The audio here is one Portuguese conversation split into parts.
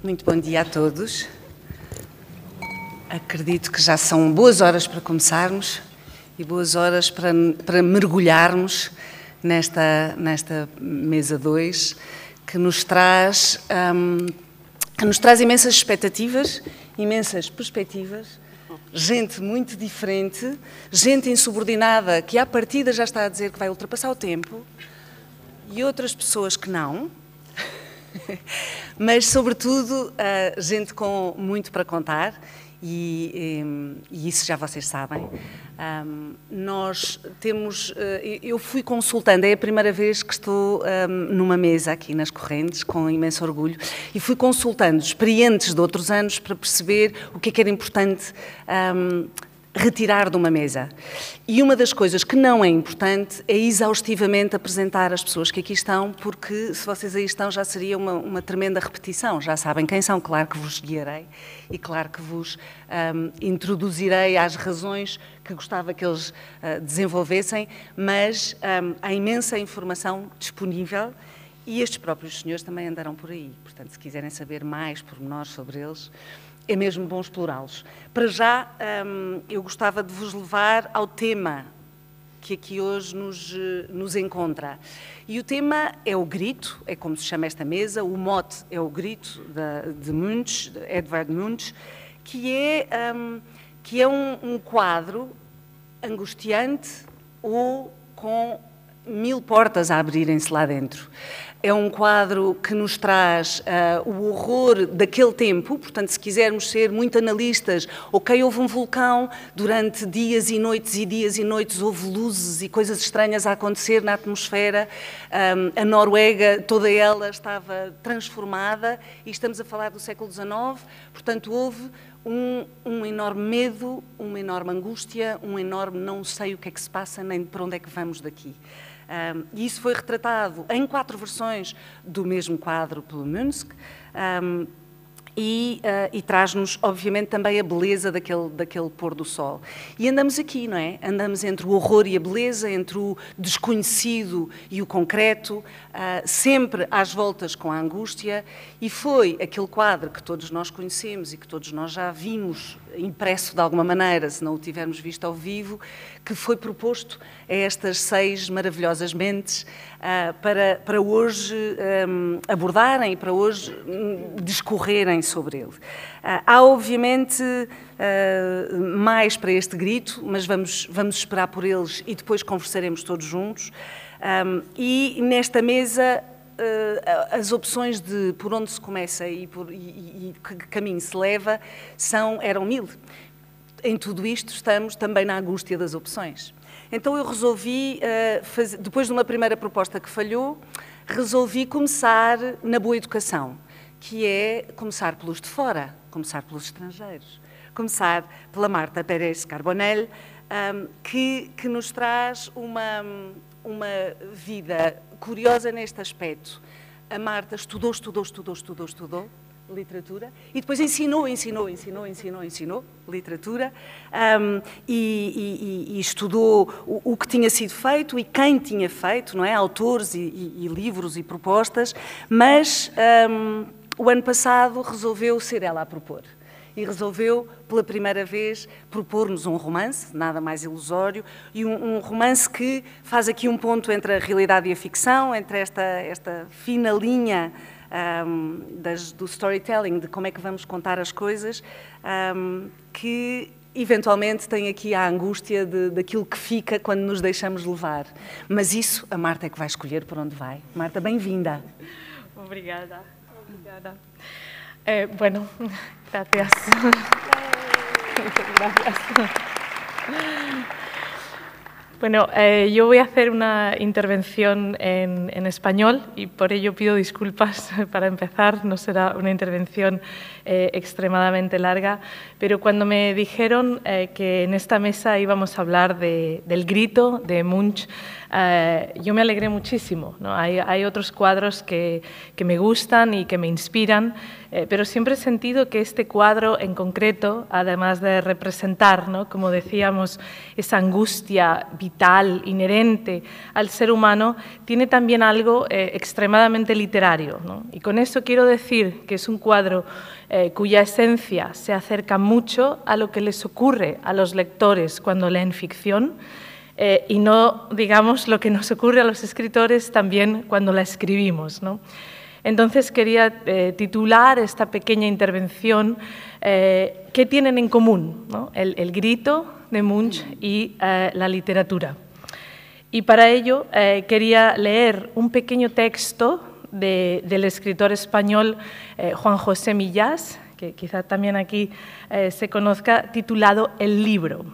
Muito bom dia a todos. Acredito que já são boas horas para começarmos e boas horas para mergulharmos nesta mesa 2, que nos traz imensas expectativas, imensas perspectivas, gente muito diferente, gente insubordinada que à partida já está a dizer que vai ultrapassar o tempo e outras pessoas que não. Mas, sobretudo, gente com muito para contar e isso já vocês sabem. Nós temos... eu fui consultando, é a primeira vez que estou numa mesa aqui nas Correntes, com imenso orgulho, e fui consultando experientes de outros anos para perceber o que era importante retirar de uma mesa. E uma das coisas que não é importante é exaustivamente apresentar as pessoas que aqui estão, porque se vocês aí estão já seria uma tremenda repetição. Já sabem quem são, claro que vos guiarei e claro que vos introduzirei às razões que gostava que eles desenvolvessem, mas há imensa informação disponível e estes próprios senhores também andaram por aí. Portanto, se quiserem saber mais pormenores sobre eles, é mesmo bom explorá-los. Para já, eu gostava de vos levar ao tema que aqui hoje nos encontra. E o tema é o grito, é como se chama esta mesa, o mote é o grito de Munch, de Edvard Munch, que é um quadro angustiante ou com 1000 portas a abrirem-se lá dentro. É um quadro que nos traz o horror daquele tempo, portanto, se quisermos ser muito analistas, ok, houve um vulcão, durante dias e noites houve luzes e coisas estranhas a acontecer na atmosfera, a Noruega, toda ela estava transformada, e estamos a falar do século XIX, portanto, houve um enorme medo, uma enorme angústia, um enorme não sei o que é que se passa, nem para onde é que vamos daqui. E isso foi retratado em 4 versões do mesmo quadro pelo Munch, e traz-nos, obviamente, também a beleza daquele pôr do sol. E andamos aqui, não é? Andamos entre o horror e a beleza, entre o desconhecido e o concreto, sempre às voltas com a angústia, e foi aquele quadro que todos nós conhecemos e que todos nós já vimos impresso de alguma maneira, se não o tivermos visto ao vivo, que foi proposto a estas 6 maravilhosas mentes para hoje abordarem e para hoje discorrerem sobre ele. Há, obviamente, mais para este grito, mas vamos esperar por eles e depois conversaremos todos juntos. E nesta mesa, as opções de por onde se começa e que caminho se leva eram 1000. Em tudo isto estamos também na angústia das opções. Então eu resolvi, depois de uma primeira proposta que falhou, resolvi começar na boa educação, que é começar pelos de fora, começar pelos estrangeiros, começar pela Marta Pérez Carbonell, que nos traz uma vida curiosa neste aspecto. A Marta estudou literatura e depois ensinou literatura, e estudou o que tinha sido feito e quem tinha feito, não é? Autores e livros e propostas, mas o ano passado resolveu ser ela a propor. E resolveu, pela primeira vez, propor-nos um romance, nada mais ilusório, e um romance que faz aqui um ponto entre a realidade e a ficção, entre esta fina linha do storytelling, de como é que vamos contar as coisas, que eventualmente tem aqui a angústia daquilo que fica quando nos deixamos levar. Mas isso a Marta é que vai escolher por onde vai. Marta, bem-vinda. Obrigada. Bueno, gracias. Gracias. Bueno, yo voy a hacer una intervención en español y por ello pido disculpas para empezar. No será una intervención extremadamente larga, pero cuando me dijeron que en esta mesa íbamos a hablar del grito de Munch, yo me alegré muchísimo, ¿no? Hay otros cuadros que me gustan y que me inspiran, pero siempre he sentido que este cuadro en concreto, además de representar, ¿no?, como decíamos, esa angustia vital, inherente al ser humano, tiene también algo extremadamente literario, ¿no? Y con eso quiero decir que es un cuadro cuya esencia se acerca mucho a lo que les ocurre a los lectores cuando leen ficción y no, digamos, lo que nos ocurre a los escritores también cuando la escribimos, ¿no? Entonces quería titular esta pequeña intervención ¿qué tienen en común, ¿no? El grito de Munch y la literatura? Y para ello quería leer un pequeño texto del escritor español Juan José Millás, que quizá también aquí se conozca, titulado El libro.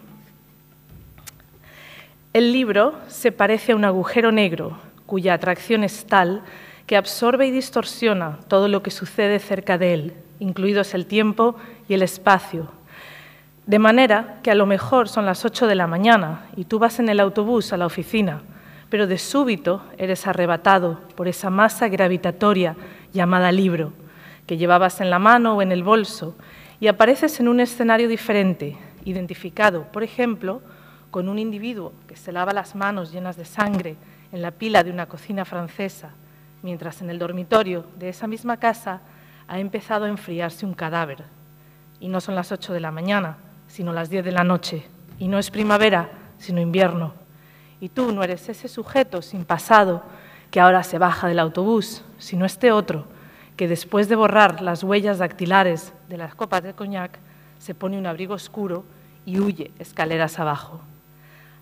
El libro se parece a un agujero negro cuya atracción es tal que absorbe y distorsiona todo lo que sucede cerca de él, incluidos el tiempo y el espacio. De manera que a lo mejor son las 8 de la mañana y tú vas en el autobús a la oficina, pero de súbito eres arrebatado por esa masa gravitatoria llamada libro, que llevabas en la mano o en el bolso, y apareces en un escenario diferente, identificado, por ejemplo, con un individuo que se lava las manos llenas de sangre en la pila de una cocina francesa, mientras en el dormitorio de esa misma casa ha empezado a enfriarse un cadáver. Y no son las 8 de la mañana, sino las 10 de la noche. Y no es primavera, sino invierno. Y tú no eres ese sujeto sin pasado que ahora se baja del autobús, sino este otro que después de borrar las huellas dactilares de las copas de coñac se pone un abrigo oscuro y huye escaleras abajo.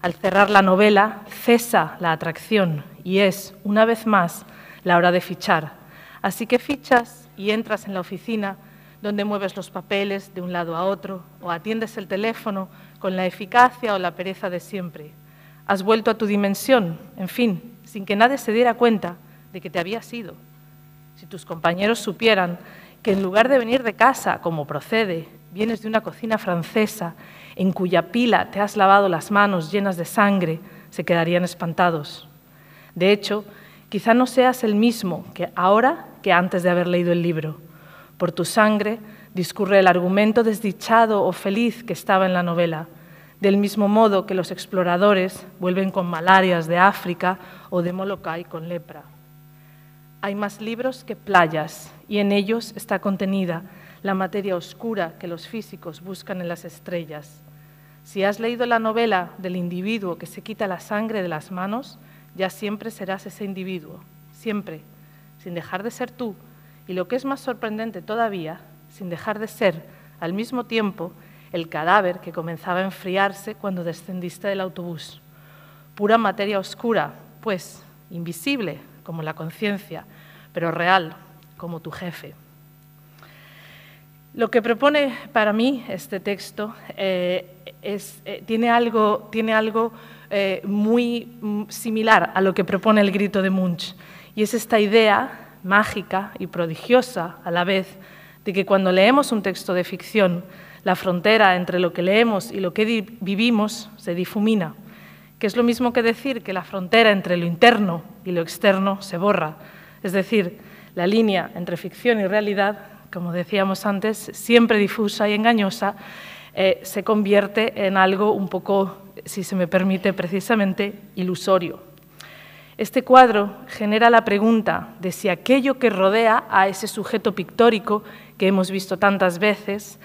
Al cerrar la novela, cesa la atracción y es, una vez más, la hora de fichar. Así que fichas y entras en la oficina donde mueves los papeles de un lado a otro o atiendes el teléfono con la eficacia o la pereza de siempre. Has vuelto a tu dimensión, en fin, sin que nadie se diera cuenta de que te habías ido. Si tus compañeros supieran que en lugar de venir de casa, como procede, vienes de una cocina francesa en cuya pila te has lavado las manos llenas de sangre, se quedarían espantados. De hecho, quizá no seas el mismo que ahora que antes de haber leído el libro. Por tu sangre discurre el argumento desdichado o feliz que estaba en la novela, del mismo modo que los exploradores vuelven con malarias de África o de Molokai con lepra. Hay más libros que playas y en ellos está contenida la materia oscura que los físicos buscan en las estrellas. Si has leído la novela del individuo que se quita la sangre de las manos, ya siempre serás ese individuo, siempre, sin dejar de ser tú, y lo que es más sorprendente todavía, sin dejar de ser, al mismo tiempo, el cadáver que comenzaba a enfriarse cuando descendiste del autobús. Pura materia oscura, pues, invisible, como la conciencia, pero real, como tu jefe. Lo que propone para mí este texto tiene algo muy similar a lo que propone el grito de Munch, y es esta idea mágica y prodigiosa a la vez de que cuando leemos un texto de ficción, la frontera entre lo que leemos y lo que vivimos se difumina, que es lo mismo que decir que la frontera entre lo interno y lo externo se borra, es decir, la línea entre ficción y realidad, como decíamos antes, siempre difusa y engañosa, se convierte en algo un poco, si se me permite, precisamente ilusorio. Este cuadro genera la pregunta de si aquello que rodea a ese sujeto pictórico que hemos visto tantas veces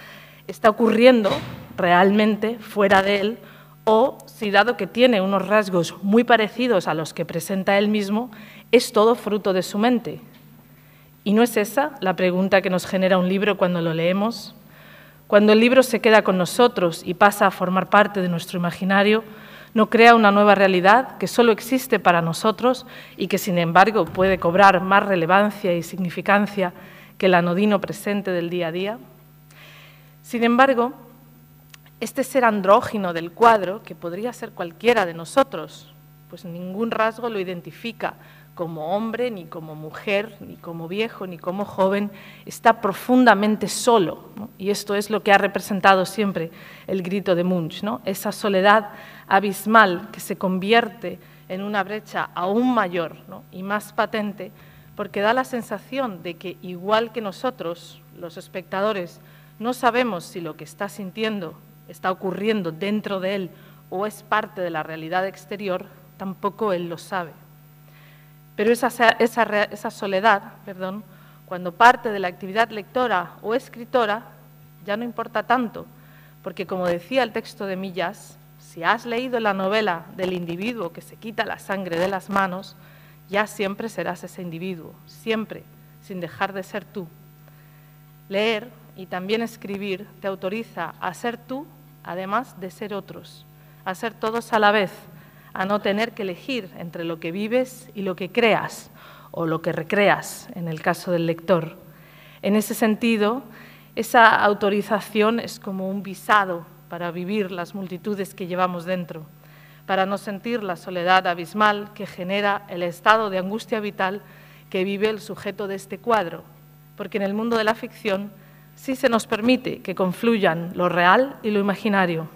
está ocurriendo realmente fuera de él o si, dado que tiene unos rasgos muy parecidos a los que presenta él mismo, es todo fruto de su mente. ¿Y no es esa la pregunta que nos genera un libro cuando lo leemos? Cuando el libro se queda con nosotros y pasa a formar parte de nuestro imaginario, ¿no crea una nueva realidad que solo existe para nosotros y que, sin embargo, puede cobrar más relevancia y significancia que el anodino presente del día a día? Sin embargo, este ser andrógino del cuadro, que podría ser cualquiera de nosotros, pues ningún rasgo lo identifica como hombre, ni como mujer, ni como viejo, ni como joven, está profundamente solo, ¿no? Y esto es lo que ha representado siempre el grito de Munch, ¿no? Esa soledad abismal que se convierte en una brecha aún mayor, ¿no? Y más patente, porque da la sensación de que, igual que nosotros, los espectadores, no sabemos si lo que está sintiendo está ocurriendo dentro de él o es parte de la realidad exterior, tampoco él lo sabe. Pero esa soledad, cuando parte de la actividad lectora o escritora, ya no importa tanto, porque como decía el texto de Millas, si has leído la novela del individuo que se quita la sangre de las manos, ya siempre serás ese individuo, siempre, sin dejar de ser tú. Leer y también escribir te autoriza a ser tú, además de ser otros, a ser todos a la vez, a no tener que elegir entre lo que vives y lo que creas, o lo que recreas, en el caso del lector. En ese sentido, esa autorización es como un visado para vivir las multitudes que llevamos dentro, para no sentir la soledad abismal que genera el estado de angustia vital que vive el sujeto de este cuadro, porque en el mundo de la ficción sí se nos permite que confluyan lo real y lo imaginario.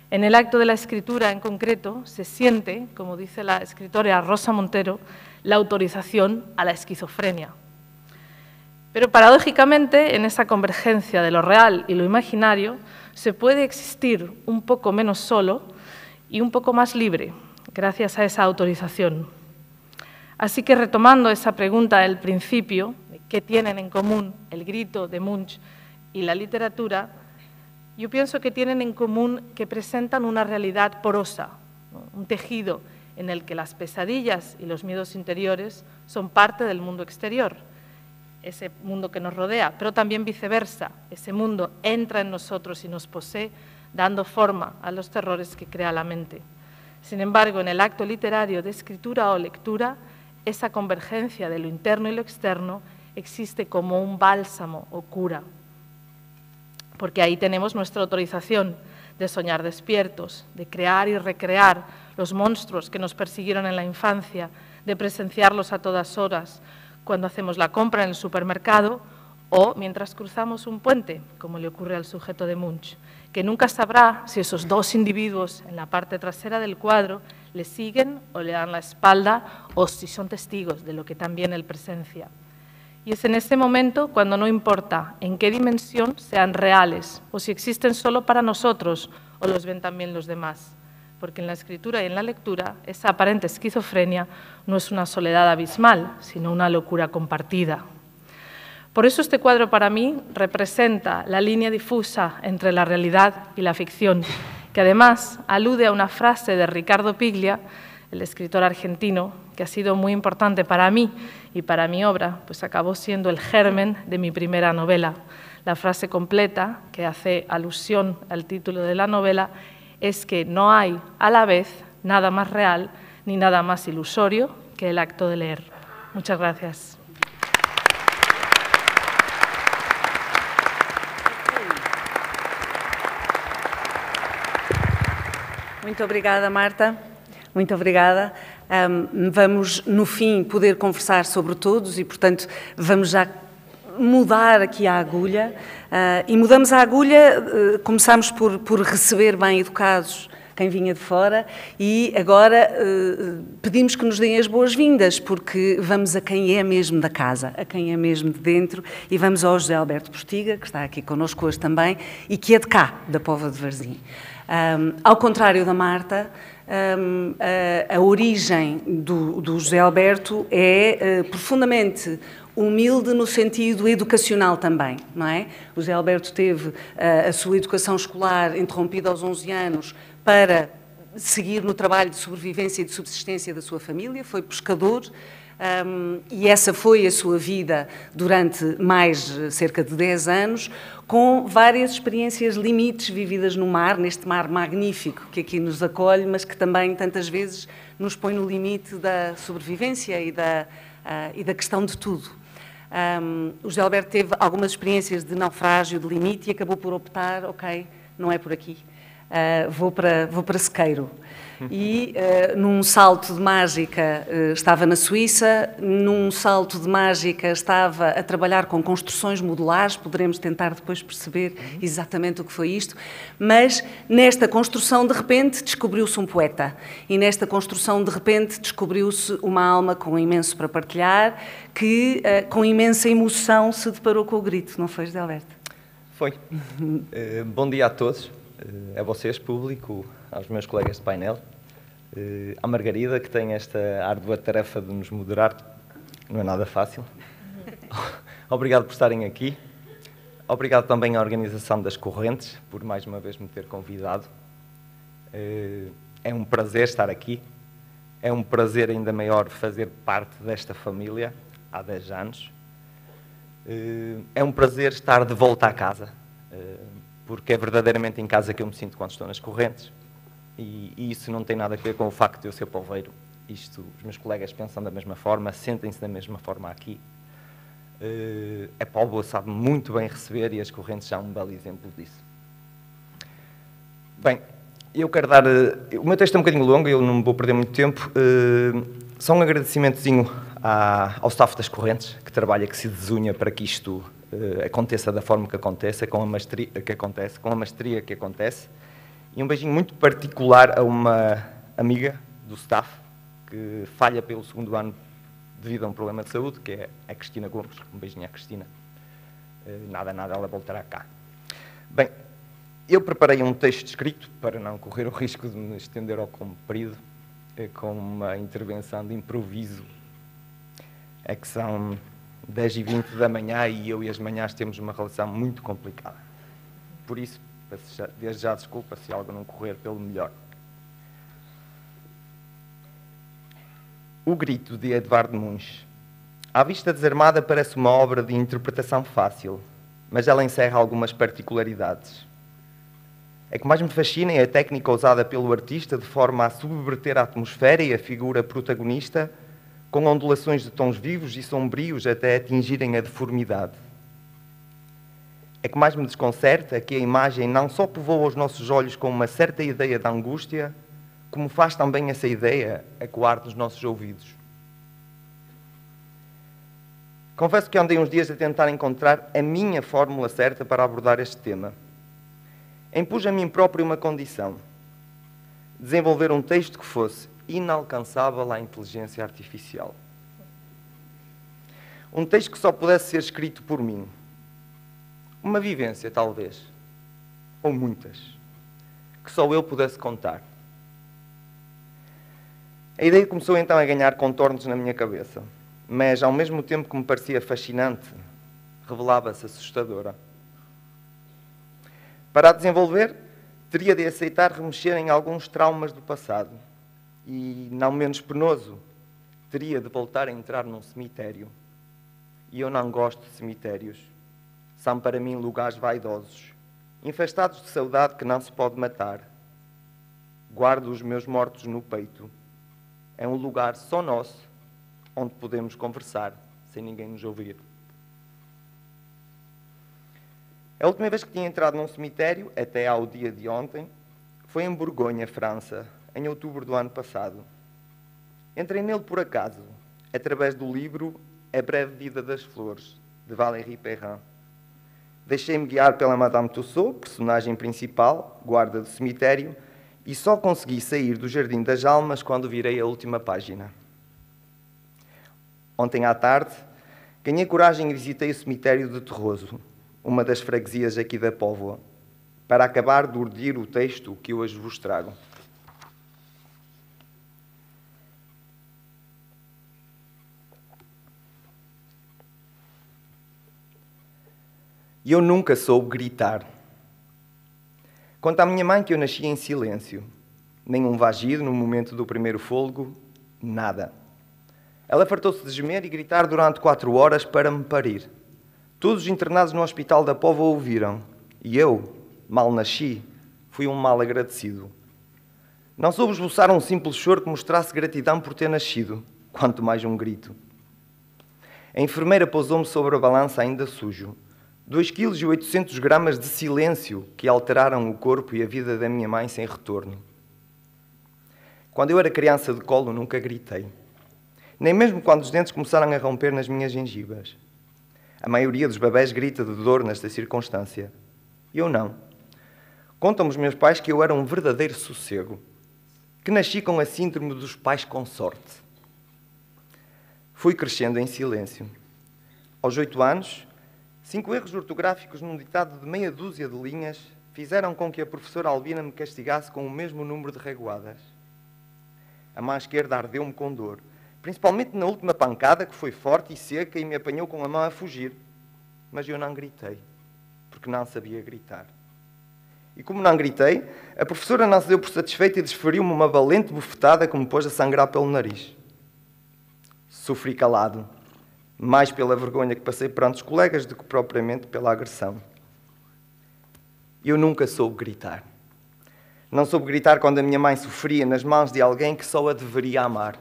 En el acto de la escritura en concreto se siente, como dice la escritora Rosa Montero, la autorización a la esquizofrenia. Pero paradójicamente, en esa convergencia de lo real y lo imaginario, se puede existir un poco menos solo y un poco más libre, gracias a esa autorización. Así que retomando esa pregunta del principio, ¿qué tienen en común el grito de Munch y la literatura? Yo pienso que tienen en común que presentan una realidad porosa, ¿no? Un tejido en el que las pesadillas y los miedos interiores son parte del mundo exterior, ese mundo que nos rodea, pero también viceversa, ese mundo entra en nosotros y nos posee, dando forma a los terrores que crea la mente. Sin embargo, en el acto literario de escritura o lectura, esa convergencia de lo interno y lo externo existe como un bálsamo o cura, porque ahí tenemos nuestra autorización de soñar despiertos, de crear y recrear los monstruos que nos persiguieron en la infancia, de presenciarlos a todas horas, cuando hacemos la compra en el supermercado o mientras cruzamos un puente, como le ocurre al sujeto de Munch, que nunca sabrá si esos dos individuos en la parte trasera del cuadro le siguen o le dan la espalda o si son testigos de lo que también él presencia. Y es en ese momento cuando no importa en qué dimensión sean reales o si existen solo para nosotros o los ven también los demás, porque en la escritura y en la lectura esa aparente esquizofrenia no es una soledad abismal, sino una locura compartida. Por eso este cuadro para mí representa la línea difusa entre la realidad y la ficción, que además alude a una frase de Ricardo Piglia, el escritor argentino, que ha sido muy importante para mí y para mi obra, pues acabó siendo el germen de mi primera novela. La frase completa, que hace alusión al título de la novela, es que no hay a la vez nada más real ni nada más ilusorio que el acto de leer. Muchas gracias. Muito obrigada, Marta. Muito obrigada. Vamos, no fim, poder conversar sobre todos e, portanto, vamos já mudar aqui a agulha. E mudamos a agulha, começamos por receber bem educados quem vinha de fora e agora pedimos que nos deem as boas-vindas, porque vamos a quem é mesmo da casa, a quem é mesmo de dentro, e vamos ao José Alberto Postiga, que está aqui connosco hoje também, e que é de cá, da Póvoa de Varzim. Ao contrário da Marta, a origem do José Alberto é profundamente humilde no sentido educacional também, não é? O José Alberto teve a sua educação escolar interrompida aos 11 anos para seguir no trabalho de sobrevivência e de subsistência da sua família, foi pescador, e essa foi a sua vida durante mais cerca de 10 anos, com várias experiências limites vividas no mar, neste mar magnífico que aqui nos acolhe, mas que também tantas vezes nos põe no limite da sobrevivência e da questão de tudo. O José Alberto teve algumas experiências de naufrágio, de limite, e acabou por optar, ok, não é por aqui, vou para Sequeiro. E num salto de mágica estava na Suíça, num salto de mágica estava a trabalhar com construções modulares, poderemos tentar depois perceber exatamente o que foi isto, mas nesta construção de repente descobriu-se um poeta e nesta construção de repente descobriu-se uma alma com imenso para partilhar, que com imensa emoção se deparou com o grito, não foi, José Alberto? Foi. Bom dia a todos, a vocês, público, aos meus colegas de painel, à Margarida, que tem esta árdua tarefa de nos moderar. Não é nada fácil. Obrigado por estarem aqui. Obrigado também à Organização das Correntes, por mais uma vez me ter convidado. É um prazer estar aqui. É um prazer ainda maior fazer parte desta família há 10 anos. É um prazer estar de volta à casa, porque é verdadeiramente em casa que eu me sinto quando estou nas correntes. E isso não tem nada a ver com o facto de eu ser poveiro. Os meus colegas pensam da mesma forma, sentem-se da mesma forma aqui. A Póvoa sabe muito bem receber e as correntes são um belo exemplo disso. Bem, eu quero dar... o meu texto é um bocadinho longo, eu não vou perder muito tempo. Só um agradecimentozinho ao staff das correntes, que trabalha, que se desunha para que isto aconteça da forma que acontece, com a maestria que acontece. E um beijinho muito particular a uma amiga do staff, que falha pelo 2º ano devido a um problema de saúde, que é a Cristina Gomes. Um beijinho à Cristina. Nada, ela voltará cá. Bem, eu preparei um texto escrito, para não correr o risco de me estender ao comprido, com uma intervenção de improviso. É que são 10h20 da manhã e eu e as manhãs temos uma relação muito complicada. Por isso, peço desde já desculpa se algo não correr pelo melhor. O Grito, de Eduardo Munch. À vista desarmada parece uma obra de interpretação fácil, mas ela encerra algumas particularidades. É que mais me fascina é a técnica usada pelo artista de forma a subverter a atmosfera e a figura protagonista com ondulações de tons vivos e sombrios até atingirem a deformidade. É que mais me desconcerta é que a imagem não só povoa os nossos olhos com uma certa ideia de angústia, como faz também essa ideia ecoar nos nossos ouvidos. Confesso que andei uns dias a tentar encontrar a minha fórmula certa para abordar este tema. Impus a mim próprio uma condição: desenvolver um texto que fosse inalcançável à inteligência artificial. Um texto que só pudesse ser escrito por mim. Uma vivência, talvez, ou muitas, que só eu pudesse contar. A ideia começou então a ganhar contornos na minha cabeça, mas ao mesmo tempo que me parecia fascinante, revelava-se assustadora. Para a desenvolver, teria de aceitar remexer em alguns traumas do passado e, não menos penoso, teria de voltar a entrar num cemitério. E eu não gosto de cemitérios. São para mim lugares vaidosos, infestados de saudade que não se pode matar. Guardo os meus mortos no peito. É um lugar só nosso, onde podemos conversar sem ninguém nos ouvir. A última vez que tinha entrado num cemitério, até ao dia de ontem, foi em Borgonha, França, em outubro do ano passado. Entrei nele por acaso, através do livro A Breve Vida das Flores, de Valéry Perrin. Deixei-me guiar pela Madame Tussaud, personagem principal, guarda do cemitério, e só consegui sair do Jardim das Almas quando virei a última página. Ontem à tarde, ganhei coragem e visitei o cemitério de Terroso, uma das freguesias aqui da Póvoa, para acabar de urdir o texto que hoje vos trago. E eu nunca soube gritar. Conta à minha mãe que eu nasci em silêncio. Nenhum vagido no momento do primeiro fôlego, nada. Ela fartou-se de gemer e gritar durante 4 horas para me parir. Todos os internados no hospital da Póvoa ouviram. E eu, mal nasci, fui um mal agradecido. Não soube esboçar um simples choro que mostrasse gratidão por ter nascido, quanto mais um grito. A enfermeira pousou-me sobre a balança ainda sujo. 2,8 kg de silêncio que alteraram o corpo e a vida da minha mãe sem retorno. Quando eu era criança de colo, nunca gritei. Nem mesmo quando os dentes começaram a romper nas minhas gengivas. A maioria dos bebés grita de dor nesta circunstância. Eu não. Contam-me os meus pais que eu era um verdadeiro sossego, que nasci com a síndrome dos pais com sorte. Fui crescendo em silêncio. Aos 8 anos, 5 erros ortográficos num ditado de meia dúzia de linhas fizeram com que a professora Albina me castigasse com o mesmo número de reguadas. A mão esquerda ardeu-me com dor, principalmente na última pancada, que foi forte e seca e me apanhou com a mão a fugir. Mas eu não gritei, porque não sabia gritar. E como não gritei, a professora não se deu por satisfeita e desferiu-me uma valente bufetada que me pôs a sangrar pelo nariz. Sofri calado, mais pela vergonha que passei perante os colegas do que propriamente pela agressão. Eu nunca soube gritar. Não soube gritar quando a minha mãe sofria nas mãos de alguém que só a deveria amar.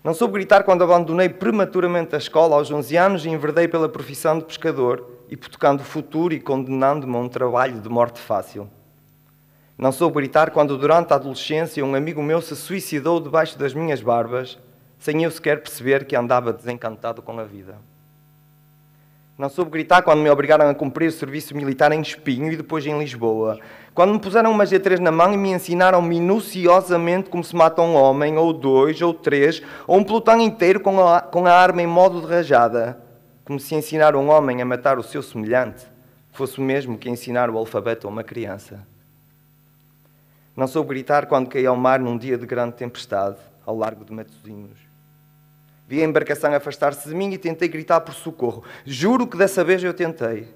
Não soube gritar quando abandonei prematuramente a escola aos 11 anos e enverdei pela profissão de pescador, hipotecando o futuro e condenando-me a um trabalho de morte fácil. Não soube gritar quando, durante a adolescência, um amigo meu se suicidou debaixo das minhas barbas, sem eu sequer perceber que andava desencantado com a vida. Não soube gritar quando me obrigaram a cumprir o serviço militar em Espinho e depois em Lisboa. Quando me puseram uma G3 na mão e me ensinaram minuciosamente como se mata um homem, ou dois, ou três, ou um pelotão inteiro com a arma em modo de rajada. Como se ensinar um homem a matar o seu semelhante fosse o mesmo que ensinar o alfabeto a uma criança. Não soube gritar quando caí ao mar num dia de grande tempestade, ao largo de Matosinhos. Vi a embarcação afastar-se de mim e tentei gritar por socorro. Juro que dessa vez eu tentei.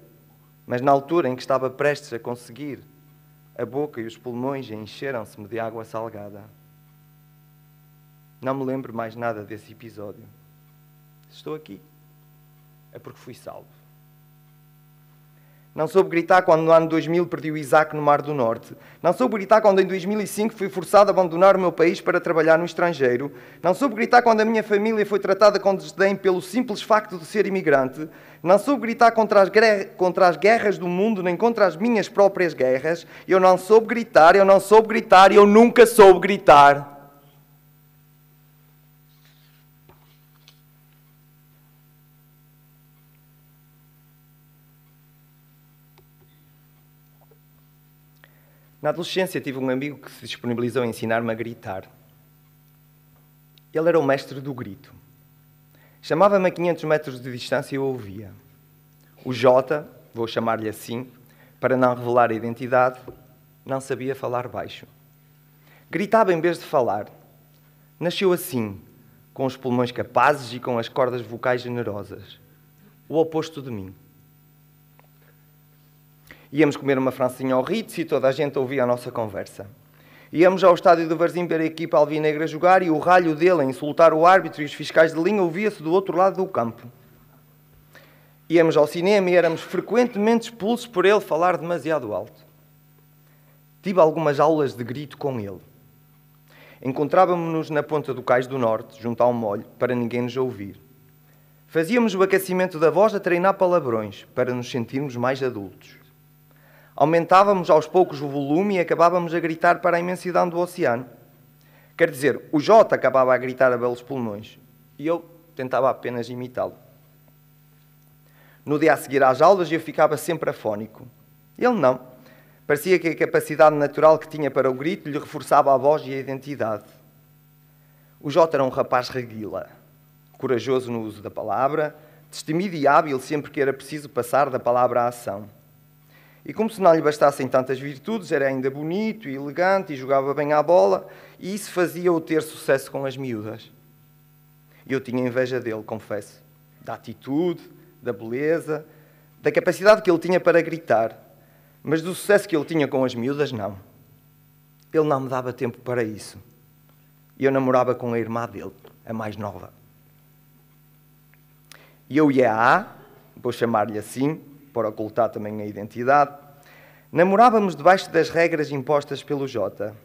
Mas na altura em que estava prestes a conseguir, a boca e os pulmões encheram-se-me de água salgada. Não me lembro mais nada desse episódio. Se estou aqui, é porque fui salvo. Não soube gritar quando no ano 2000 perdi o Isaac no Mar do Norte. Não soube gritar quando em 2005 fui forçado a abandonar o meu país para trabalhar no estrangeiro. Não soube gritar quando a minha família foi tratada com desdém pelo simples facto de ser imigrante. Não soube gritar contra as guerras do mundo, nem contra as minhas próprias guerras. Eu não soube gritar, eu nunca soube gritar. Na adolescência tive um amigo que se disponibilizou a ensinar-me a gritar. Ele era o mestre do grito. Chamava-me a 500 metros de distância e eu ouvia. O Jota, vou chamar-lhe assim, para não revelar a identidade, não sabia falar baixo. Gritava em vez de falar. Nasceu assim, com os pulmões capazes e com as cordas vocais generosas. O oposto de mim. Íamos comer uma francesinha ao Ritz e toda a gente ouvia a nossa conversa. Íamos ao estádio do Varzim ver a equipa alvinegra jogar e o ralho dele a insultar o árbitro e os fiscais de linha ouvia-se do outro lado do campo. Íamos ao cinema e éramos frequentemente expulsos por ele falar demasiado alto. Tive algumas aulas de grito com ele. Encontrávamos-nos na ponta do Cais do Norte, junto ao molho, para ninguém nos ouvir. Fazíamos o aquecimento da voz a treinar palavrões, para nos sentirmos mais adultos. Aumentávamos aos poucos o volume e acabávamos a gritar para a imensidão do oceano. Quer dizer, o Jota acabava a gritar a belos pulmões e eu tentava apenas imitá-lo. No dia a seguir às aulas eu ficava sempre afónico. Ele não. Parecia que a capacidade natural que tinha para o grito lhe reforçava a voz e a identidade. O Jota era um rapaz reguila, corajoso no uso da palavra, destemido e hábil sempre que era preciso passar da palavra à ação. E como se não lhe bastassem tantas virtudes, era ainda bonito e elegante e jogava bem à bola, e isso fazia-o ter sucesso com as miúdas. Eu tinha inveja dele, confesso, da atitude, da beleza, da capacidade que ele tinha para gritar, mas do sucesso que ele tinha com as miúdas, não. Ele não me dava tempo para isso. Eu namorava com a irmã dele, a mais nova. E eu e a vou chamar-lhe assim, para ocultar também a identidade, namorávamos debaixo das regras impostas pelo Jota.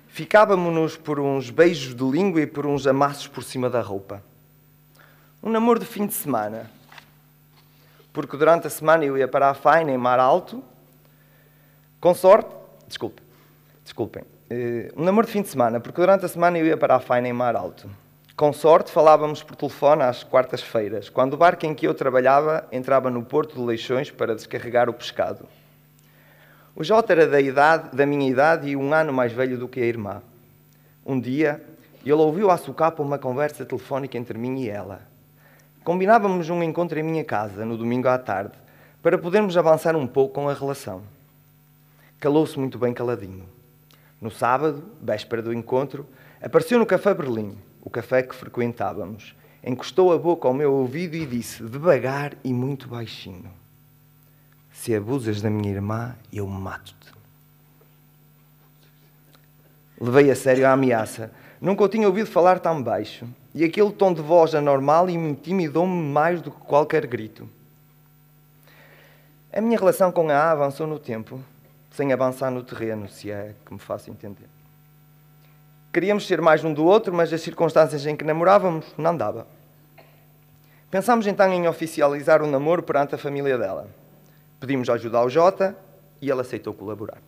Ficávamos-nos por uns beijos de língua e por uns amassos por cima da roupa. Um namoro de fim de semana. Porque durante a semana eu ia para a faina em Mar Alto. Com sorte... Desculpem. Um namoro de fim de semana, porque durante a semana eu ia para a faina em Mar Alto. Com sorte, falávamos por telefone às quartas-feiras, quando o barco em que eu trabalhava entrava no Porto de Leixões para descarregar o pescado. O Jota era da minha idade e um ano mais velho do que a irmã. Um dia, ele ouviu à socapa uma conversa telefónica entre mim e ela. Combinávamos um encontro em minha casa, no domingo à tarde, para podermos avançar um pouco com a relação. calou-se muito bem caladinho. No sábado, véspera do encontro, apareceu no Café Berlim, o café que frequentávamos. Encostou a boca ao meu ouvido e disse, devagar e muito baixinho: se abusas da minha irmã, eu mato-te. Levei a sério a ameaça. Nunca o tinha ouvido falar tão baixo. E aquele tom de voz anormal intimidou-me mais do que qualquer grito. A minha relação com a A avançou no tempo, sem avançar no terreno, se é que me faço entender. Queríamos ser mais um do outro, mas as circunstâncias em que namorávamos não dava. Pensámos então em oficializar o namoro perante a família dela. Pedimos ajuda ao Jota e ele aceitou colaborar.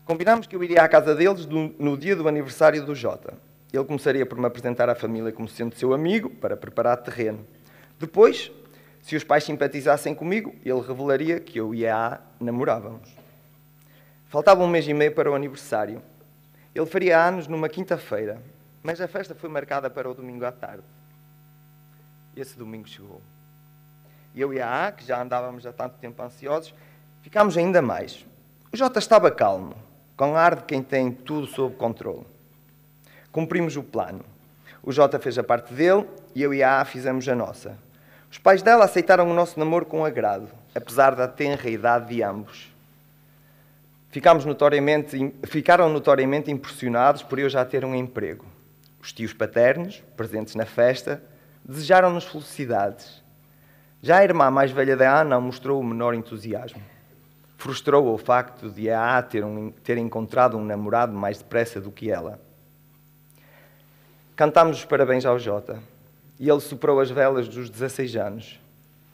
Combinámos que eu iria à casa deles no dia do aniversário do Jota. Ele começaria por me apresentar à família como sendo seu amigo, para preparar terreno. Depois, se os pais simpatizassem comigo, ele revelaria que eu e a A namorávamos. Faltava 1 mês e meio para o aniversário. Ele faria anos numa quinta-feira, mas a festa foi marcada para o domingo à tarde. Esse domingo chegou. Eu e a A, que já andávamos há tanto tempo ansiosos, ficámos ainda mais. O Jota estava calmo, com ar de quem tem tudo sob controle. Cumprimos o plano. O Jota fez a parte dele e eu e a A fizemos a nossa. Os pais dela aceitaram o nosso namoro com agrado, apesar da tenra idade de ambos. Ficaram notoriamente impressionados por eu já ter um emprego. Os tios paternos, presentes na festa, desejaram-nos felicidades. Já a irmã mais velha da A não mostrou o menor entusiasmo. Frustrou-a o facto de a A ter encontrado um namorado mais depressa do que ela. Cantámos os parabéns ao Jota e ele soprou as velas dos 16 anos.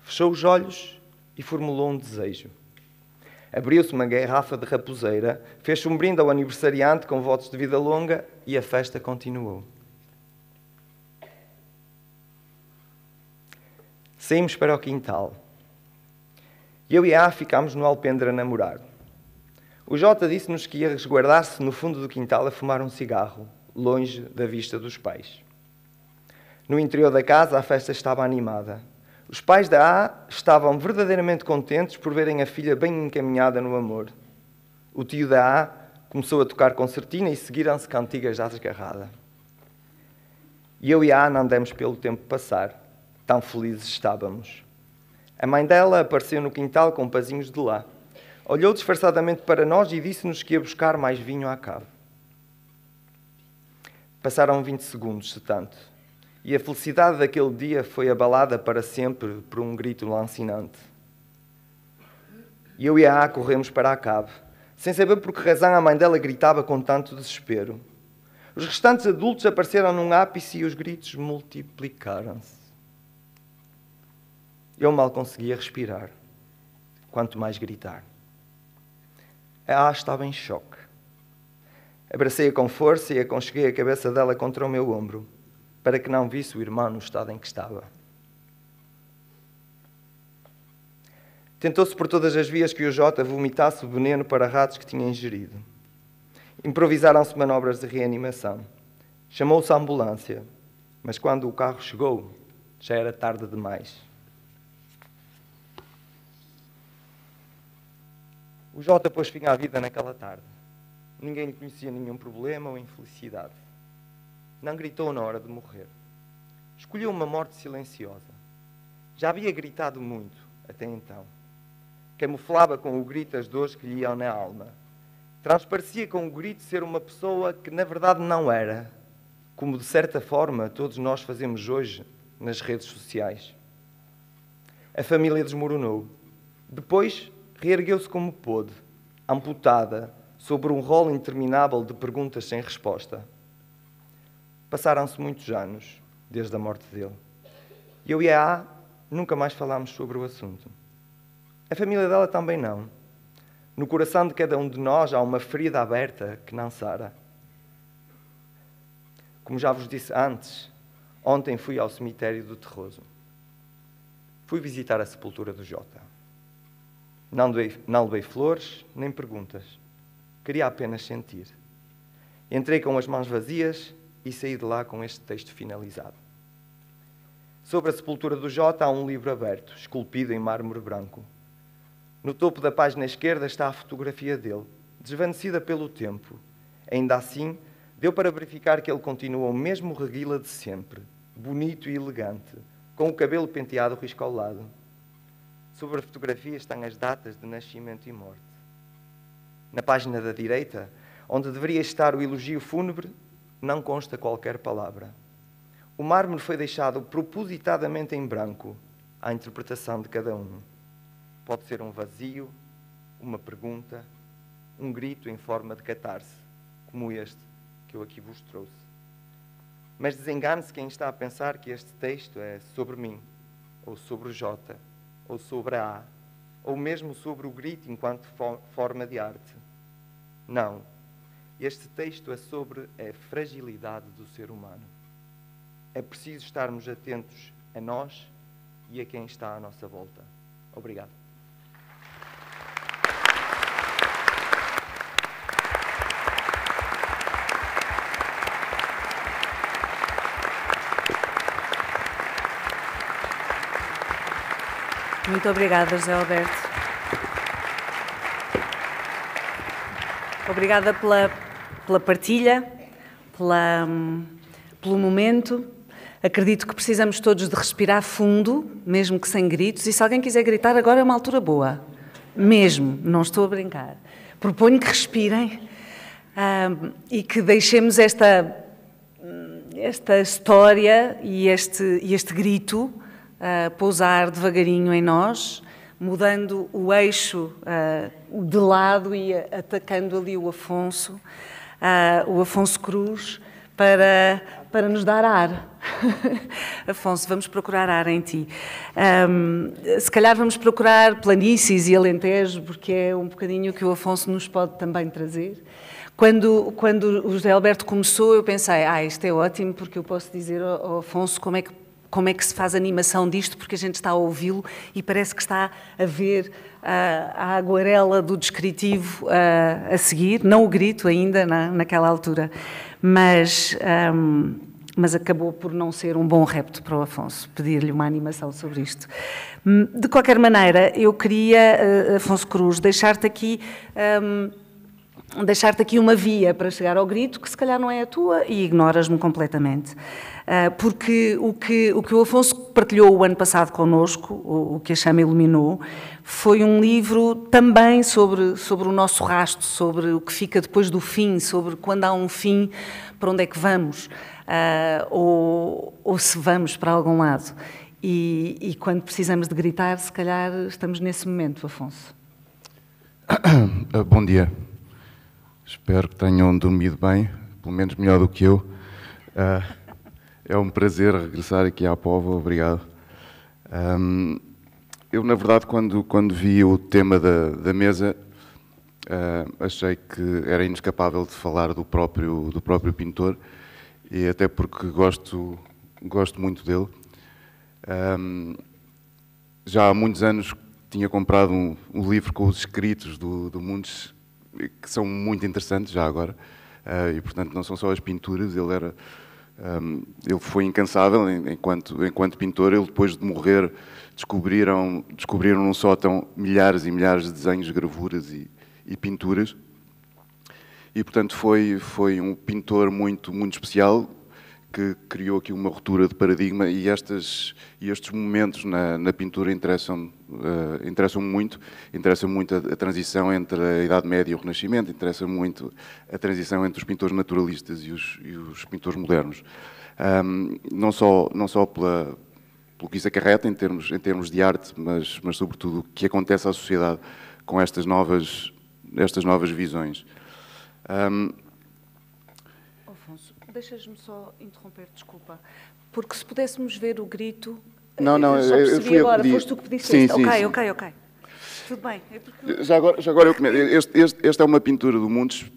Fechou os olhos e formulou um desejo. Abriu-se uma garrafa de raposeira, fez-se um brinde ao aniversariante com votos de vida longa e a festa continuou. Saímos para o quintal. Eu e a A ficámos no alpendre a namorar. O Jota disse-nos que ia resguardar-se no fundo do quintal a fumar um cigarro, longe da vista dos pais. No interior da casa, a festa estava animada. Os pais da A estavam verdadeiramente contentes por verem a filha bem encaminhada no amor. O tio da A começou a tocar concertina e seguiram-se cantigas à desgarrada. E eu e a A não demos pelo tempo passar. Tão felizes estávamos. A mãe dela apareceu no quintal com pazinhos de lá. Olhou disfarçadamente para nós e disse-nos que ia buscar mais vinho à cave. Passaram 20 segundos, se tanto, e a felicidade daquele dia foi abalada para sempre por um grito lancinante. E eu e a A corremos para a cave, sem saber por que razão a mãe dela gritava com tanto desespero. Os restantes adultos apareceram num ápice e os gritos multiplicaram-se. Eu mal conseguia respirar, quanto mais gritar. A A estava em choque. Abracei-a com força e aconcheguei a cabeça dela contra o meu ombro, para que não visse o irmão no estado em que estava. Tentou-se por todas as vias que o Jota vomitasse o veneno para ratos que tinha ingerido. Improvisaram-se manobras de reanimação. Chamou-se a ambulância, mas quando o carro chegou, já era tarde demais. O Jota pôs fim à vida naquela tarde. Ninguém lhe conhecia nenhum problema ou infelicidade. Não gritou na hora de morrer. Escolheu uma morte silenciosa. Já havia gritado muito, até então. Camuflava com o grito as dores que lhe iam na alma. Transparecia com o grito ser uma pessoa que na verdade não era, como de certa forma todos nós fazemos hoje nas redes sociais. A família desmoronou. Depois reergueu-se como pôde, amputada, sobre um rolo interminável de perguntas sem resposta. Passaram-se muitos anos, desde a morte dele. Eu e a A nunca mais falámos sobre o assunto. A família dela também não. No coração de cada um de nós há uma ferida aberta que não sara. Como já vos disse antes, ontem fui ao cemitério do Terroso. Fui visitar a sepultura do Jota. Não levei flores, nem perguntas. Queria apenas sentir. Entrei com as mãos vazias e saí de lá com este texto finalizado. Sobre a sepultura do Jota há um livro aberto, esculpido em mármore branco. No topo da página esquerda está a fotografia dele, desvanecida pelo tempo. Ainda assim, deu para verificar que ele continua o mesmo reguila de sempre, bonito e elegante, com o cabelo penteado risco ao lado. Sobre a fotografia estão as datas de nascimento e morte. Na página da direita, onde deveria estar o elogio fúnebre, não consta qualquer palavra. O mármore foi deixado propositadamente em branco, à interpretação de cada um. Pode ser um vazio, uma pergunta, um grito em forma de catarse, como este que eu aqui vos trouxe. Mas desengane-se quem está a pensar que este texto é sobre mim, ou sobre o J, ou sobre a A, ou mesmo sobre o grito enquanto forma de arte. Não. Este texto é sobre a fragilidade do ser humano. É preciso estarmos atentos a nós e a quem está à nossa volta. Obrigado. Muito obrigada, José Alberto. Obrigada pela partilha, pelo momento. Acredito que precisamos todos de respirar fundo, mesmo que sem gritos. E se alguém quiser gritar, agora é uma altura boa. Mesmo, não estou a brincar. Proponho que respirem e que deixemos esta história e este grito pousar devagarinho em nós, mudando o eixo de lado e atacando ali o Afonso Cruz, para nos dar ar. Afonso, vamos procurar ar em ti. Se calhar vamos procurar planícies e alentejo, porque é um bocadinho o que o Afonso nos pode também trazer. Quando o José Alberto começou, eu pensei, isto é ótimo, porque eu posso dizer ao Afonso como é que se faz a animação disto, porque a gente está a ouvi-lo e parece que está a ver a aguarela do descritivo a seguir, não o grito ainda naquela altura, mas acabou por não ser um bom repto para o Afonso, pedir-lhe uma animação sobre isto. De qualquer maneira, eu queria, Afonso Cruz, deixar-te aqui uma via para chegar ao grito, que se calhar não é a tua, e ignoras-me completamente. Porque o que o Afonso partilhou o ano passado connosco, o que a Chama iluminou, foi um livro também sobre o nosso rasto, sobre o que fica depois do fim, sobre quando há um fim, para onde é que vamos, ou se vamos para algum lado. E quando precisamos de gritar, se calhar estamos nesse momento, Afonso. Bom dia. Espero que tenham dormido bem, pelo menos melhor do que eu. É um prazer regressar aqui à Póvoa, obrigado. Eu, na verdade, quando vi o tema da mesa, achei que era inescapável de falar do próprio pintor, e até porque gosto muito dele. Já há muitos anos tinha comprado um livro com os escritos do Mundes, que são muito interessantes já agora, e portanto não são só as pinturas. Ele foi incansável enquanto pintor. Ele, depois de morrer, descobriram num sótão milhares e milhares de desenhos, gravuras e pinturas, e portanto foi um pintor muito especial, que criou aqui uma ruptura de paradigma, e estes momentos na pintura interessam-me muito. Interessa muito a transição entre a Idade Média e o Renascimento, interessa muito a transição entre os pintores naturalistas e os pintores modernos. Não só pelo que isso acarreta em termos de arte, mas sobretudo o que acontece à sociedade com estas novas visões. Deixas-me só interromper, desculpa, porque se pudéssemos ver o grito... Não, eu fui agora, foste tu que pediste. Sim, ok. Tudo bem. Já agora eu comento. Este é uma pintura do Mundes.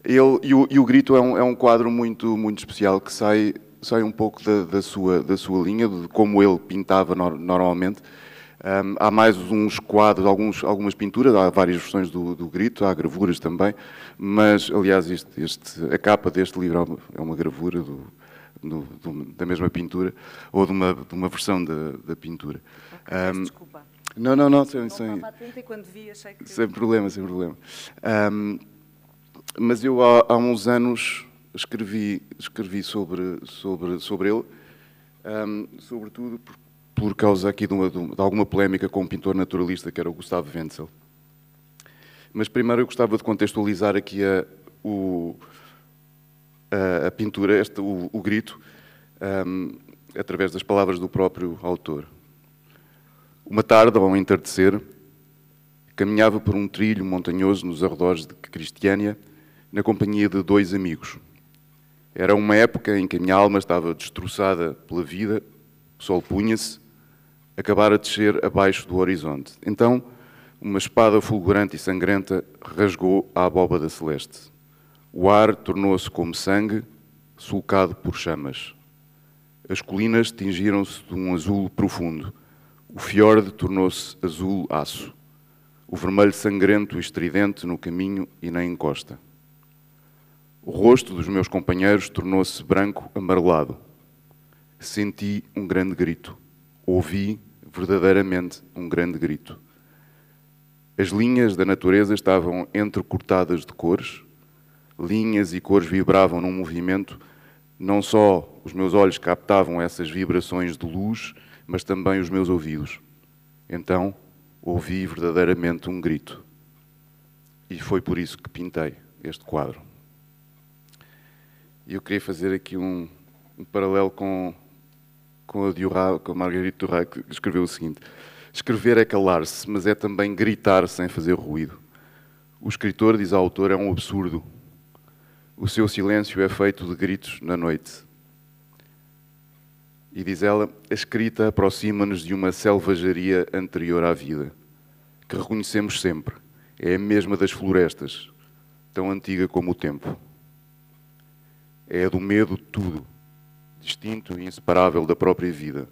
E o grito é um quadro muito especial, que sai um pouco da sua linha, de como ele pintava normalmente. Há mais uns quadros, algumas pinturas, há várias versões do grito, há gravuras também, mas, aliás, a capa deste livro é uma gravura da mesma pintura, ou de uma versão da pintura. Desculpa. Não, Não estava atenta e quando vi achei que... Sem problema. Mas eu há uns anos escrevi sobre ele, sobretudo por causa aqui de alguma polémica com um pintor naturalista que era o Gustavo Wenzel. Mas primeiro eu gostava de contextualizar aqui a pintura, o grito, através das palavras do próprio autor. Uma tarde, ao entardecer, caminhava por um trilho montanhoso nos arredores de Cristiânia, na companhia de 2 amigos. Era uma época em que a minha alma estava destroçada pela vida, o sol punha-se, acabara de descer abaixo do horizonte. Então, uma espada fulgurante e sangrenta rasgou a abóbada celeste. O ar tornou-se como sangue, sulcado por chamas. As colinas tingiram-se de um azul profundo. O fiorde tornou-se azul aço. O vermelho sangrento e estridente no caminho e na encosta. O rosto dos meus companheiros tornou-se branco amarelado. Senti um grande grito. Ouvi verdadeiramente um grande grito. As linhas da natureza estavam entrecortadas de cores. Linhas e cores vibravam num movimento. Não só os meus olhos captavam essas vibrações de luz, mas também os meus ouvidos. Então, ouvi verdadeiramente um grito. E foi por isso que pintei este quadro. E eu queria fazer aqui um paralelo com a Marguerite Duras, que escreveu o seguinte: escrever é calar-se, mas é também gritar sem fazer ruído. O escritor, diz a autora, é um absurdo. O seu silêncio é feito de gritos na noite. E diz ela, a escrita aproxima-nos de uma selvageria anterior à vida, que reconhecemos sempre. É a mesma das florestas, tão antiga como o tempo. É a do medo de tudo, distinto e inseparável da própria vida.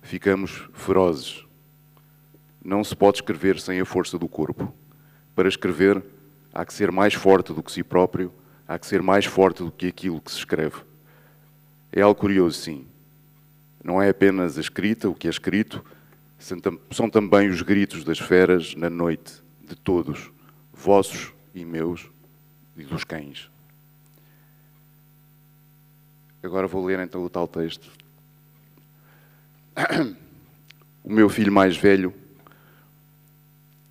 Ficamos ferozes. Não se pode escrever sem a força do corpo. Para escrever, há que ser mais forte do que si próprio, há que ser mais forte do que aquilo que se escreve. É algo curioso, sim. Não é apenas a escrita, o que é escrito, são também os gritos das feras na noite, de todos, vossos e meus, e dos cães. Agora vou ler então o tal texto. O meu filho mais velho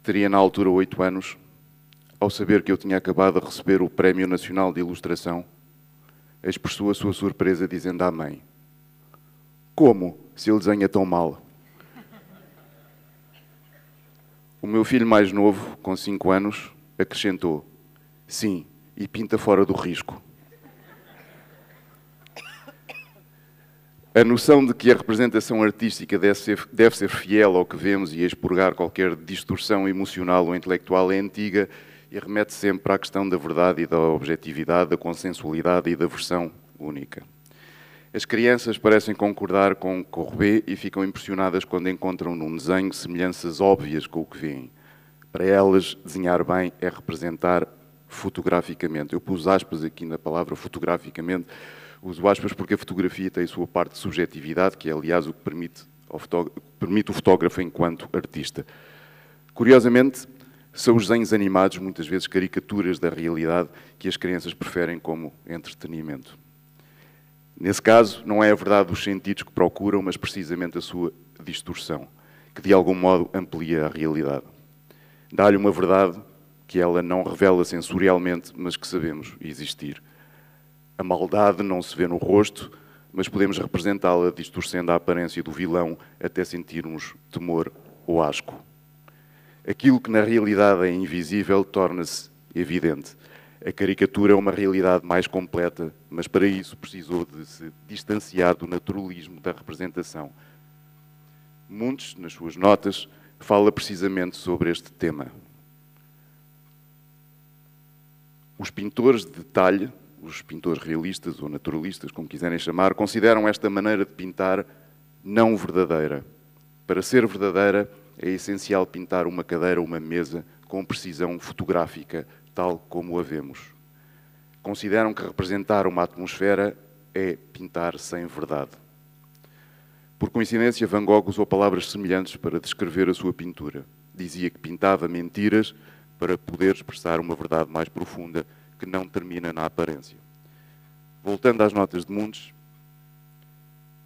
teria na altura 8 anos, ao saber que eu tinha acabado de receber o Prémio Nacional de Ilustração, expressou a sua surpresa dizendo à mãe: como, se ele desenha tão mal? O meu filho mais novo, com 5 anos, acrescentou: sim, e pinta fora do risco. A noção de que a representação artística deve ser fiel ao que vemos e expurgar qualquer distorção emocional ou intelectual é antiga e remete sempre à questão da verdade e da objetividade, da consensualidade e da versão única. As crianças parecem concordar com Courbet e ficam impressionadas quando encontram num desenho semelhanças óbvias com o que veem. Para elas, desenhar bem é representar fotograficamente. Eu pus aspas aqui na palavra fotograficamente, uso aspas porque a fotografia tem a sua parte de subjetividade, que é, aliás, o que permite o fotógrafo enquanto artista. Curiosamente, são os desenhos animados, muitas vezes caricaturas da realidade, que as crianças preferem como entretenimento. Nesse caso, não é a verdade dos sentidos que procuram, mas precisamente a sua distorção, que de algum modo amplia a realidade. Dá-lhe uma verdade que ela não revela sensorialmente, mas que sabemos existir. A maldade não se vê no rosto, mas podemos representá-la distorcendo a aparência do vilão até sentirmos temor ou asco. Aquilo que na realidade é invisível torna-se evidente. A caricatura é uma realidade mais completa, mas para isso precisou de se distanciar do naturalismo da representação. Munch, nas suas notas, fala precisamente sobre este tema. Os pintores de detalhe, os pintores realistas ou naturalistas, como quiserem chamar, consideram esta maneira de pintar não verdadeira. Para ser verdadeira, é essencial pintar uma cadeira ou uma mesa com precisão fotográfica, tal como a vemos. Consideram que representar uma atmosfera é pintar sem verdade. Por coincidência, Van Gogh usou palavras semelhantes para descrever a sua pintura. Dizia que pintava mentiras para poder expressar uma verdade mais profunda que não termina na aparência. Voltando às notas de Munch,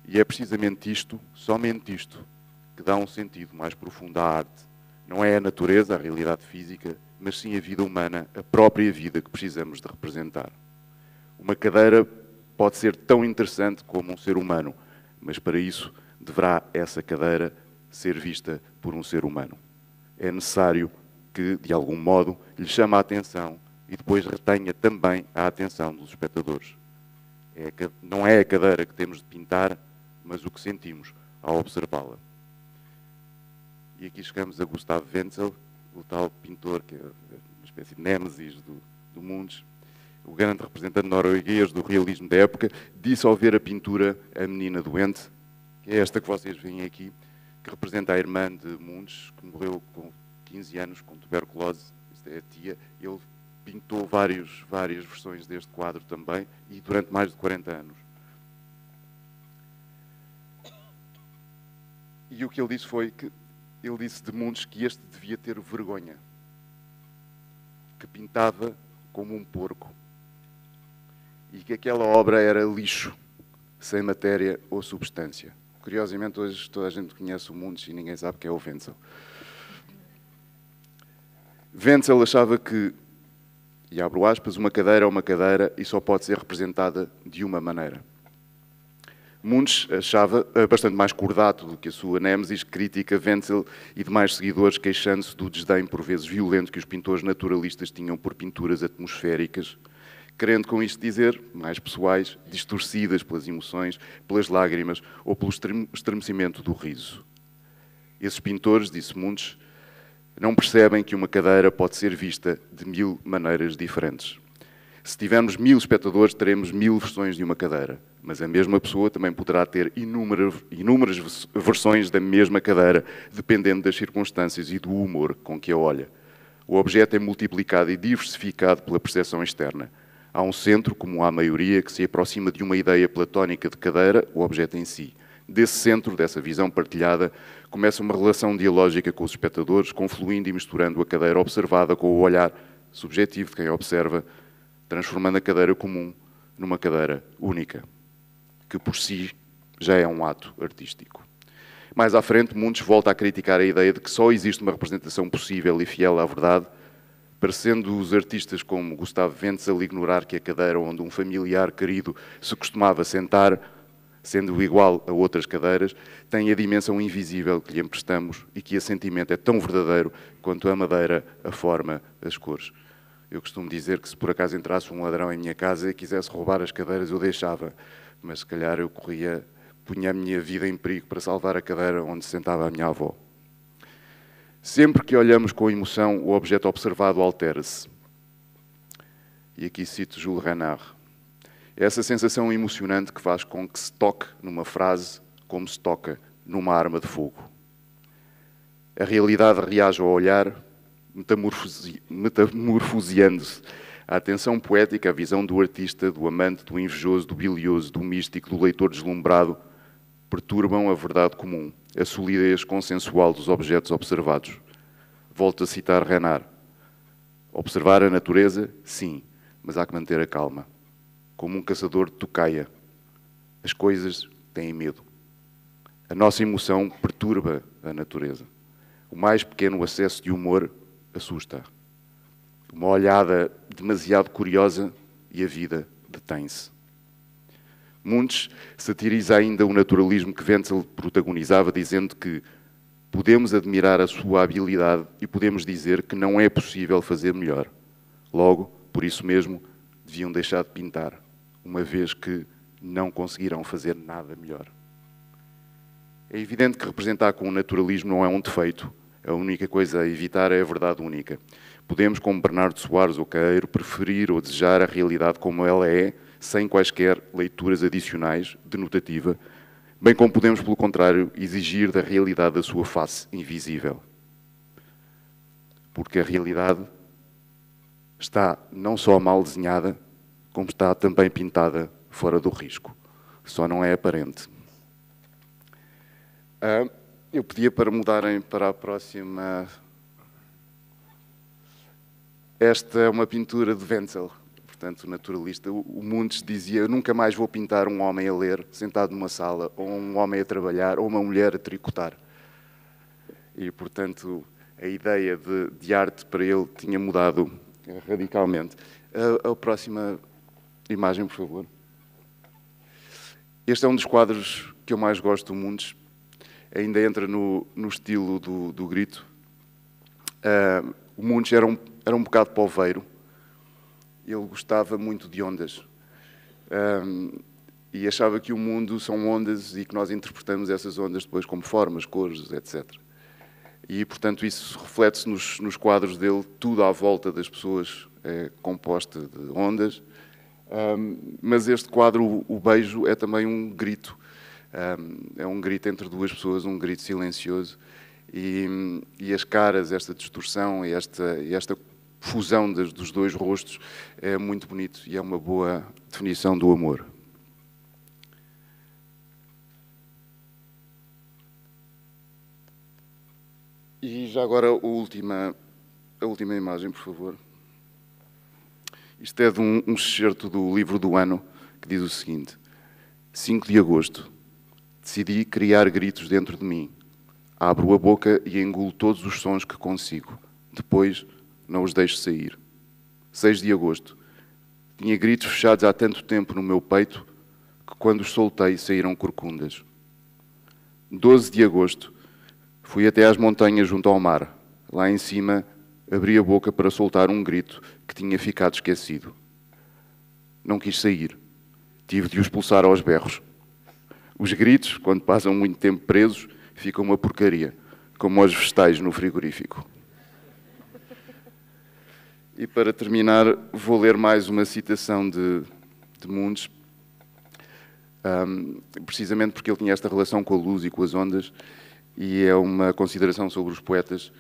e é precisamente isto, somente isto, que dá um sentido mais profundo à arte. Não é a natureza, a realidade física, mas sim a vida humana, a própria vida que precisamos de representar. Uma cadeira pode ser tão interessante como um ser humano, mas para isso deverá essa cadeira ser vista por um ser humano. É necessário que, de algum modo, lhe chame a atenção e depois retenha também a atenção dos espectadores. Não é a cadeira que temos de pintar, mas o que sentimos ao observá-la. E aqui chegamos a Gustav Wenzel, o tal pintor que é uma espécie de némesis do Munch, o grande representante norueguês do realismo da época, disse ao ver a pintura A Menina Doente, que é esta que vocês veem aqui, que representa a irmã de Munch, que morreu com 15 anos com tuberculose, esta é a tia. Ele pintou várias versões deste quadro também, e durante mais de 40 anos. E o que ele disse foi que, ele disse de Munch que este devia ter vergonha, que pintava como um porco, e que aquela obra era lixo, sem matéria ou substância. Curiosamente, hoje toda a gente conhece o Munch e ninguém sabe quem é o Wenzel. Wenzel achava que, e abro aspas, uma cadeira é uma cadeira e só pode ser representada de uma maneira. Munch achava bastante mais cordato do que a sua nêmesis, crítica Wenzel e demais seguidores, queixando-se do desdém por vezes violento que os pintores naturalistas tinham por pinturas atmosféricas, querendo com isto dizer, mais pessoais, distorcidas pelas emoções, pelas lágrimas ou pelo estremecimento do riso. Esses pintores, disse Munch, não percebem que uma cadeira pode ser vista de 1000 maneiras diferentes. Se tivermos 1000 espectadores, teremos 1000 versões de uma cadeira, mas a mesma pessoa também poderá ter inúmeras versões da mesma cadeira, dependendo das circunstâncias e do humor com que a olha. O objeto é multiplicado e diversificado pela percepção externa. Há um centro, como há a maioria, que se aproxima de uma ideia platónica de cadeira, o objeto em si. Desse centro, dessa visão partilhada, começa uma relação dialógica com os espectadores, confluindo e misturando a cadeira observada com o olhar subjetivo de quem observa, transformando a cadeira comum numa cadeira única, que por si já é um ato artístico. Mais à frente, Munch volta a criticar a ideia de que só existe uma representação possível e fiel à verdade, parecendo os artistas como Gustav Wenzel ignorar que a cadeira onde um familiar querido se costumava sentar, sendo igual a outras cadeiras, tem a dimensão invisível que lhe emprestamos e que esse sentimento é tão verdadeiro quanto a madeira, a forma, as cores. Eu costumo dizer que se por acaso entrasse um ladrão em minha casa e quisesse roubar as cadeiras, eu deixava, mas se calhar eu punha a minha vida em perigo para salvar a cadeira onde se sentava a minha avó. Sempre que olhamos com emoção, o objeto observado altera-se. E aqui cito Jules Renard. É essa sensação emocionante que faz com que se toque numa frase como se toca numa arma de fogo. A realidade reage ao olhar, metamorfoseando-se. A atenção poética, a visão do artista, do amante, do invejoso, do bilioso, do místico, do leitor deslumbrado, perturbam a verdade comum, a solidez consensual dos objetos observados. Volto a citar Renard. Observar a natureza, sim, mas há que manter a calma. Como um caçador de tocaia. As coisas têm medo. A nossa emoção perturba a natureza. O mais pequeno acesso de humor assusta. Uma olhada demasiado curiosa e a vida detém-se. Munch satiriza ainda o naturalismo que Wenzel protagonizava, dizendo que podemos admirar a sua habilidade e podemos dizer que não é possível fazer melhor. Logo, por isso mesmo, deviam deixar de pintar, uma vez que não conseguirão fazer nada melhor. É evidente que representar com o naturalismo não é um defeito. A única coisa a evitar é a verdade única. Podemos, como Bernardo Soares ou Queiro, preferir ou desejar a realidade como ela é, sem quaisquer leituras adicionais, denotativa, bem como podemos, pelo contrário, exigir da realidade a sua face invisível. Porque a realidade está não só mal desenhada, como está também pintada fora do risco. Só não é aparente. Eu pedia para mudarem para a próxima. Esta é uma pintura de Wenzel, portanto, naturalista. O Mundes dizia: eu nunca mais vou pintar um homem a ler, sentado numa sala, ou um homem a trabalhar, ou uma mulher a tricotar. E, portanto, a ideia de arte para ele tinha mudado radicalmente. A próxima imagem, por favor. Este é um dos quadros que eu mais gosto do Mundes. Ainda entra no estilo do grito. O Mundes era um bocado poveiro. Ele gostava muito de ondas. E achava que o mundo são ondas e que nós interpretamos essas ondas depois como formas, cores, etc. E, portanto, isso reflete-se nos quadros dele. Tudo à volta das pessoas é composta de ondas. Mas este quadro, o beijo, é também um grito. É um grito entre duas pessoas, um grito silencioso. E as caras, esta distorção e esta fusão dos dois rostos é muito bonito e é uma boa definição do amor. E já agora a última imagem, por favor. Isto é de um excerto do livro do ano, que diz o seguinte: 5 de agosto. Decidi criar gritos dentro de mim. Abro a boca e engulo todos os sons que consigo. Depois, não os deixo sair. 6 de agosto. Tinha gritos fechados há tanto tempo no meu peito que quando os soltei saíram corcundas. 12 de agosto. Fui até às montanhas junto ao mar. Lá em cima, abri a boca para soltar um grito que tinha ficado esquecido. Não quis sair. Tive de os expulsar aos berros. Os gritos, quando passam muito tempo presos, ficam uma porcaria, como os vegetais no frigorífico. E para terminar, vou ler mais uma citação de Mundes, precisamente porque ele tinha esta relação com a luz e com as ondas, e é uma consideração sobre os poetas,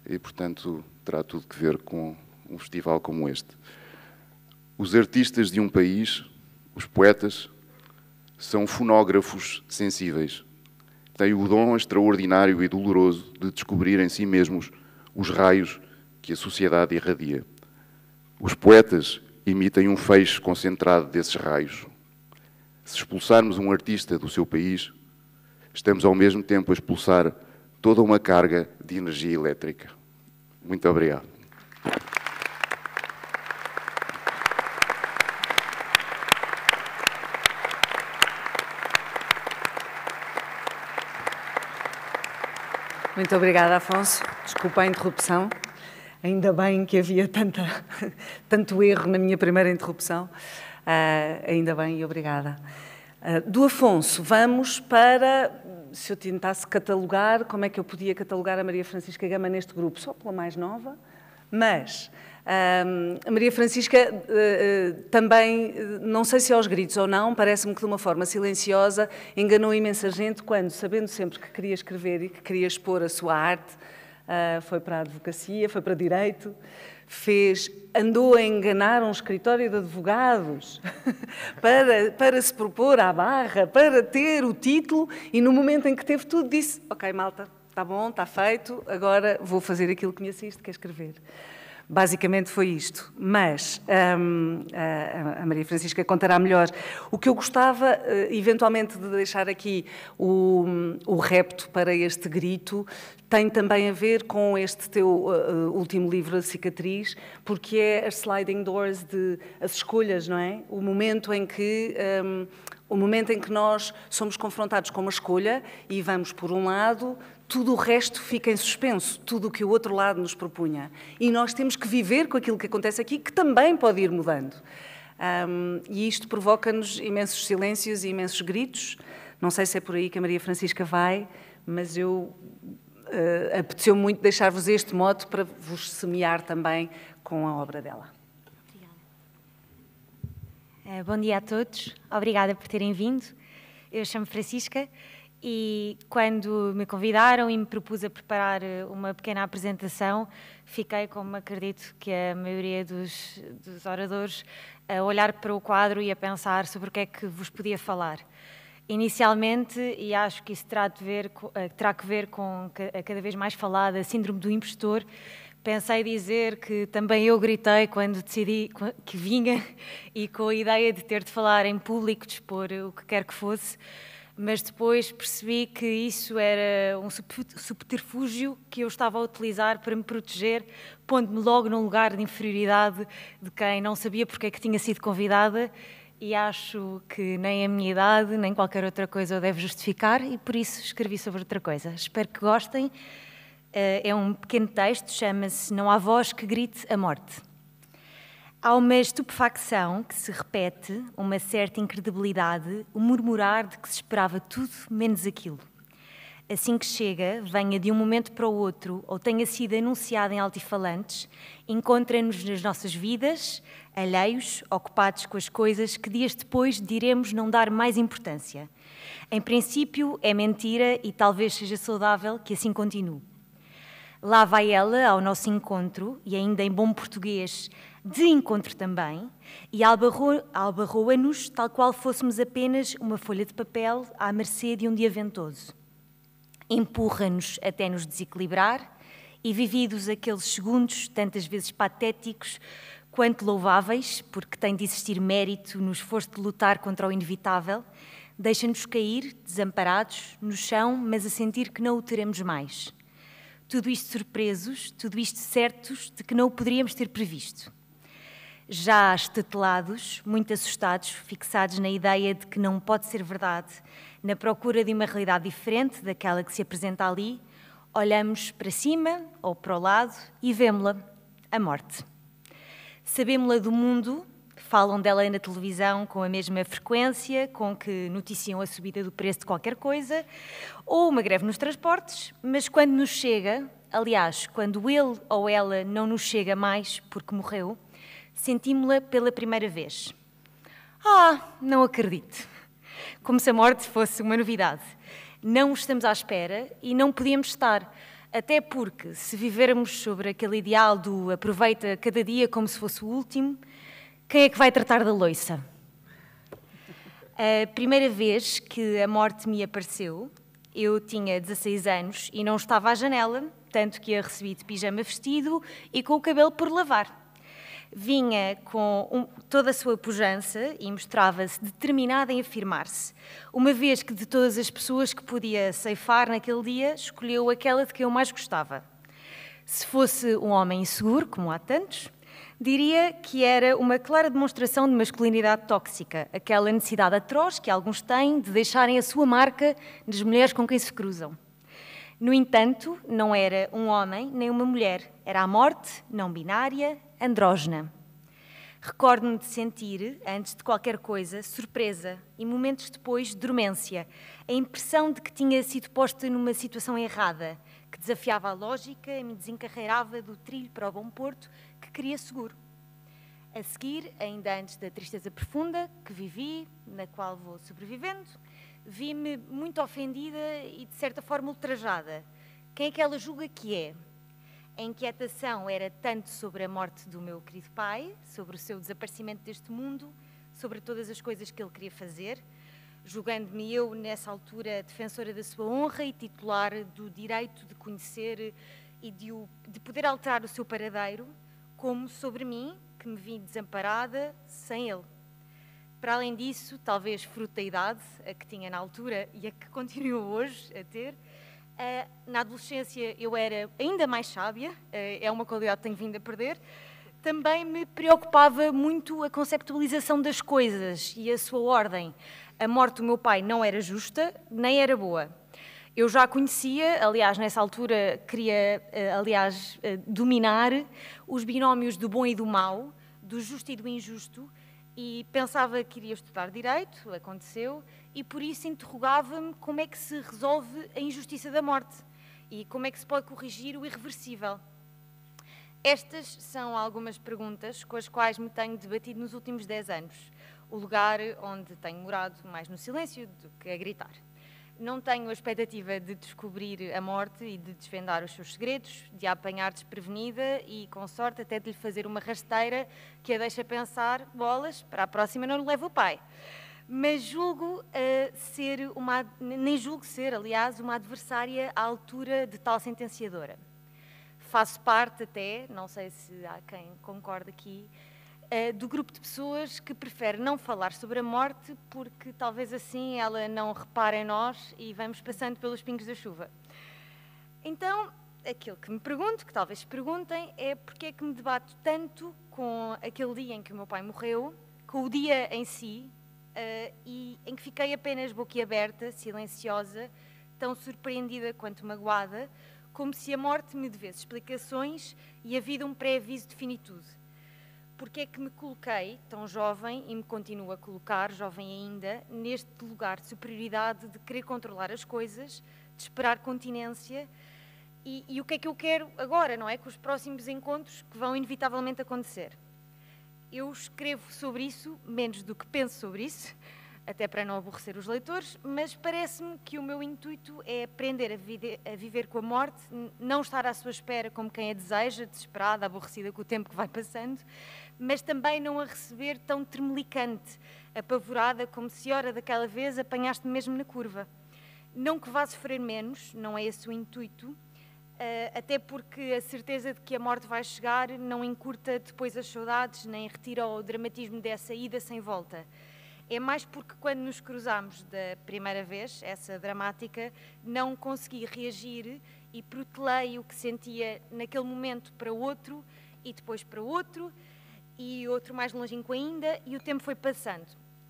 e, portanto, terá tudo que ver com um festival como este. Os artistas de um país, os poetas, são fonógrafos sensíveis. Têm o dom extraordinário e doloroso de descobrir em si mesmos os raios que a sociedade irradia. Os poetas emitem um feixe concentrado desses raios. Se expulsarmos um artista do seu país, estamos ao mesmo tempo a expulsar toda uma carga de energia elétrica. Muito obrigado. Muito obrigada, Afonso. Desculpa a interrupção. Ainda bem que havia tanto erro na minha primeira interrupção. Ainda bem e obrigada. Do Afonso, vamos para... Se eu tentasse catalogar, como é que eu podia catalogar a Maria Francisca Gama neste grupo? Só pela mais nova, mas a Maria Francisca também, não sei se aos gritos ou não, parece-me que de uma forma silenciosa enganou imensa gente quando, sabendo sempre que queria escrever e que queria expor a sua arte, foi para a advocacia, foi para direito, andou a enganar um escritório de advogados para se propor à barra, para ter o título, e no momento em que teve tudo disse: ok, malta, está bom, está feito, agora vou fazer aquilo que me assiste, que é escrever. Basicamente foi isto, mas a Maria Francisca contará melhor. O que eu gostava, eventualmente, de deixar aqui o repto para este grito, tem também a ver com este teu último livro, A Cicatriz, porque é as sliding doors, as escolhas, não é? O momento em que nós somos confrontados com uma escolha e vamos por um lado, tudo o resto fica em suspenso, tudo o que o outro lado nos propunha. E nós temos que viver com aquilo que acontece aqui, que também pode ir mudando. E isto provoca-nos imensos silêncios e imensos gritos. Não sei se é por aí que a Maria Francisca vai, mas apeteceu muito deixar-vos este mote para vos semear também com a obra dela. Obrigada. Bom dia a todos. Obrigada por terem vindo. Eu chamo Francisca e quando me convidaram e me propus a preparar uma pequena apresentação, fiquei, como acredito que a maioria dos oradores, a olhar para o quadro e a pensar sobre o que é que vos podia falar. Inicialmente, e acho que isso terá que ver com a cada vez mais falada síndrome do impostor, pensei dizer que também eu gritei quando decidi que vinha e com a ideia de ter de falar em público, de expor o que quer que fosse, mas depois percebi que isso era um subterfúgio que eu estava a utilizar para me proteger, pondo-me logo num lugar de inferioridade de quem não sabia porque é que tinha sido convidada. E acho que nem a minha idade, nem qualquer outra coisa o deve justificar, e por isso escrevi sobre outra coisa. Espero que gostem. É um pequeno texto, chama-se Não há voz que grite a morte. Há uma estupefacção que se repete, uma certa incredibilidade, o murmurar de que se esperava tudo menos aquilo. Assim que chega, venha de um momento para o outro, ou tenha sido anunciado em altifalantes, encontra-nos nas nossas vidas, alheios, ocupados com as coisas que dias depois diremos não dar mais importância. Em princípio, é mentira e talvez seja saudável que assim continue. Lá vai ela ao nosso encontro, e ainda em bom português, de encontro também, e albarroa-nos tal qual fôssemos apenas uma folha de papel à mercê de um dia ventoso. Empurra-nos até nos desequilibrar e, vividos aqueles segundos, tantas vezes patéticos quanto louváveis, porque tem de existir mérito no esforço de lutar contra o inevitável, deixa-nos cair, desamparados, no chão, mas a sentir que não o teremos mais. Tudo isto surpresos, tudo isto certos de que não o poderíamos ter previsto. Já estatelados, muito assustados, fixados na ideia de que não pode ser verdade, na procura de uma realidade diferente daquela que se apresenta ali, olhamos para cima ou para o lado e vemo-la, a morte. Sabemos-la do mundo, falam dela na televisão com a mesma frequência com que noticiam a subida do preço de qualquer coisa ou uma greve nos transportes, mas quando nos chega, aliás, quando ele ou ela não nos chega mais porque morreu, sentimos-la pela primeira vez. Não acredito. Como se a morte fosse uma novidade. Não estamos à espera e não podíamos estar, até porque, se vivermos sobre aquele ideal do aproveita cada dia como se fosse o último, quem é que vai tratar da louça? A primeira vez que a morte me apareceu, eu tinha 16 anos e não estava à janela, tanto que a recebi de pijama vestido e com o cabelo por lavar. Vinha com toda a sua pujança e mostrava-se determinada em afirmar-se, uma vez que de todas as pessoas que podia ceifar naquele dia, escolheu aquela de que eu mais gostava. Se fosse um homem inseguro, como há tantos, diria que era uma clara demonstração de masculinidade tóxica, aquela necessidade atroz que alguns têm de deixarem a sua marca nas mulheres com quem se cruzam. No entanto, não era um homem nem uma mulher, era a morte, não binária, andrógena. Recordo-me de sentir, antes de qualquer coisa, surpresa e momentos depois, dormência, a impressão de que tinha sido posta numa situação errada, que desafiava a lógica e me desencarreirava do trilho para o bom porto que queria seguro. A seguir, ainda antes da tristeza profunda que vivi, na qual vou sobrevivendo, vi-me muito ofendida e, de certa forma, ultrajada. Quem é que ela julga que é? A inquietação era tanto sobre a morte do meu querido pai, sobre o seu desaparecimento deste mundo, sobre todas as coisas que ele queria fazer, julgando-me eu, nessa altura, defensora da sua honra e titular do direito de conhecer e de poder alterar o seu paradeiro, como sobre mim, que me vi desamparada sem ele. Para além disso, talvez fruto da idade, a que tinha na altura e a que continuo hoje a ter, na adolescência eu era ainda mais sábia, é uma qualidade que tenho vindo a perder. Também me preocupava muito a conceptualização das coisas e a sua ordem. A morte do meu pai não era justa, nem era boa. Eu já a conhecia, aliás, nessa altura queria, dominar os binómios do bom e do mau, do justo e do injusto, e pensava que iria estudar Direito, aconteceu, e por isso interrogava-me como é que se resolve a injustiça da morte e como é que se pode corrigir o irreversível. Estas são algumas perguntas com as quais me tenho debatido nos últimos 10 anos, o lugar onde tenho morado mais no silêncio do que a gritar. Não tenho a expectativa de descobrir a morte e de desvendar os seus segredos, de a apanhar desprevenida e, com sorte, até de lhe fazer uma rasteira que a deixa pensar, bolas, para a próxima não lhe leva o pai. mas nem julgo ser, aliás, uma adversária à altura de tal sentenciadora. Faço parte até, não sei se há quem concorde aqui, do grupo de pessoas que prefere não falar sobre a morte porque talvez assim ela não repare em nós e vamos passando pelos pingos da chuva. Então, aquilo que me pergunto, que talvez se perguntem, é porque é que me debato tanto com aquele dia em que o meu pai morreu, com o dia em si, e em que fiquei apenas boquiaberta, silenciosa, tão surpreendida quanto magoada, como se a morte me devesse explicações e a vida um pré-aviso de finitude. Porque é que me coloquei, tão jovem, e me continuo a colocar, jovem ainda, neste lugar de superioridade, de querer controlar as coisas, de esperar continência, e o que é que eu quero agora, não é? Com os próximos encontros que vão inevitavelmente acontecer. Eu escrevo sobre isso, menos do que penso sobre isso, até para não aborrecer os leitores, mas parece-me que o meu intuito é aprender a viver com a morte, não estar à sua espera como quem a deseja, desesperada, aborrecida com o tempo que vai passando, mas também não a receber tão tremelicante, apavorada, como se, ora daquela vez, apanhaste-me mesmo na curva. Não que vá sofrer menos, não é esse o intuito, até porque a certeza de que a morte vai chegar não encurta depois as saudades, nem retira o dramatismo dessa ida sem volta. É mais porque quando nos cruzamos da primeira vez, essa dramática, não consegui reagir e protelei o que sentia naquele momento para outro e depois para outro e outro mais longínquo ainda, e o tempo foi passando.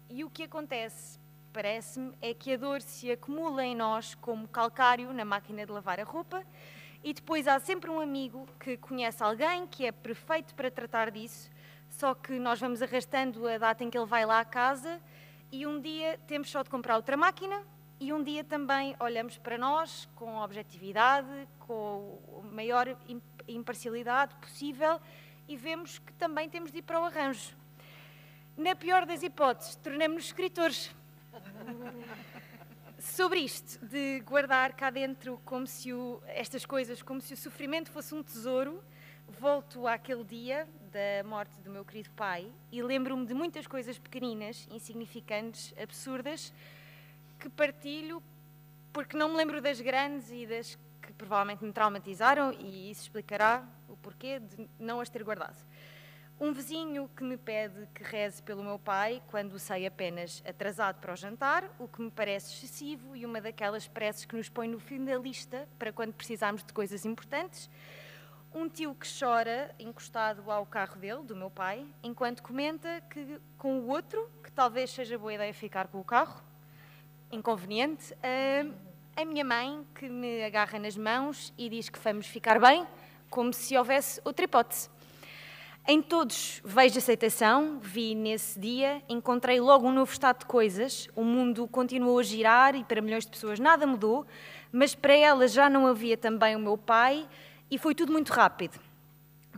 E o que acontece, parece-me, é que a dor se acumula em nós como calcário na máquina de lavar a roupa, e depois há sempre um amigo que conhece alguém que é perfeito para tratar disso, só que nós vamos arrastando a data em que ele vai lá à casa e um dia temos só de comprar outra máquina e um dia também olhamos para nós com objetividade, com a maior imparcialidade possível e vemos que também temos de ir para o arranjo. Na pior das hipóteses, tornamos-nos escritores. Sobre isto, de guardar cá dentro como se estas coisas, como se o sofrimento fosse um tesouro, volto àquele dia da morte do meu querido pai e lembro-me de muitas coisas pequeninas, insignificantes, absurdas, que partilho porque não me lembro das grandes e das que provavelmente me traumatizaram e isso explicará o porquê de não as ter guardado. Um vizinho que me pede que reze pelo meu pai quando o sei apenas atrasado para o jantar, o que me parece excessivo e uma daquelas preces que nos põe no fim da lista para quando precisarmos de coisas importantes. Um tio que chora encostado ao carro dele, do meu pai, enquanto comenta que com o outro, que talvez seja boa ideia ficar com o carro, inconveniente, a minha mãe que me agarra nas mãos e diz que vamos ficar bem, como se houvesse outra hipótese. Em todos vejo aceitação, vi nesse dia, encontrei logo um novo estado de coisas, o mundo continuou a girar e para milhões de pessoas nada mudou, mas para elas já não havia também o meu pai e foi tudo muito rápido.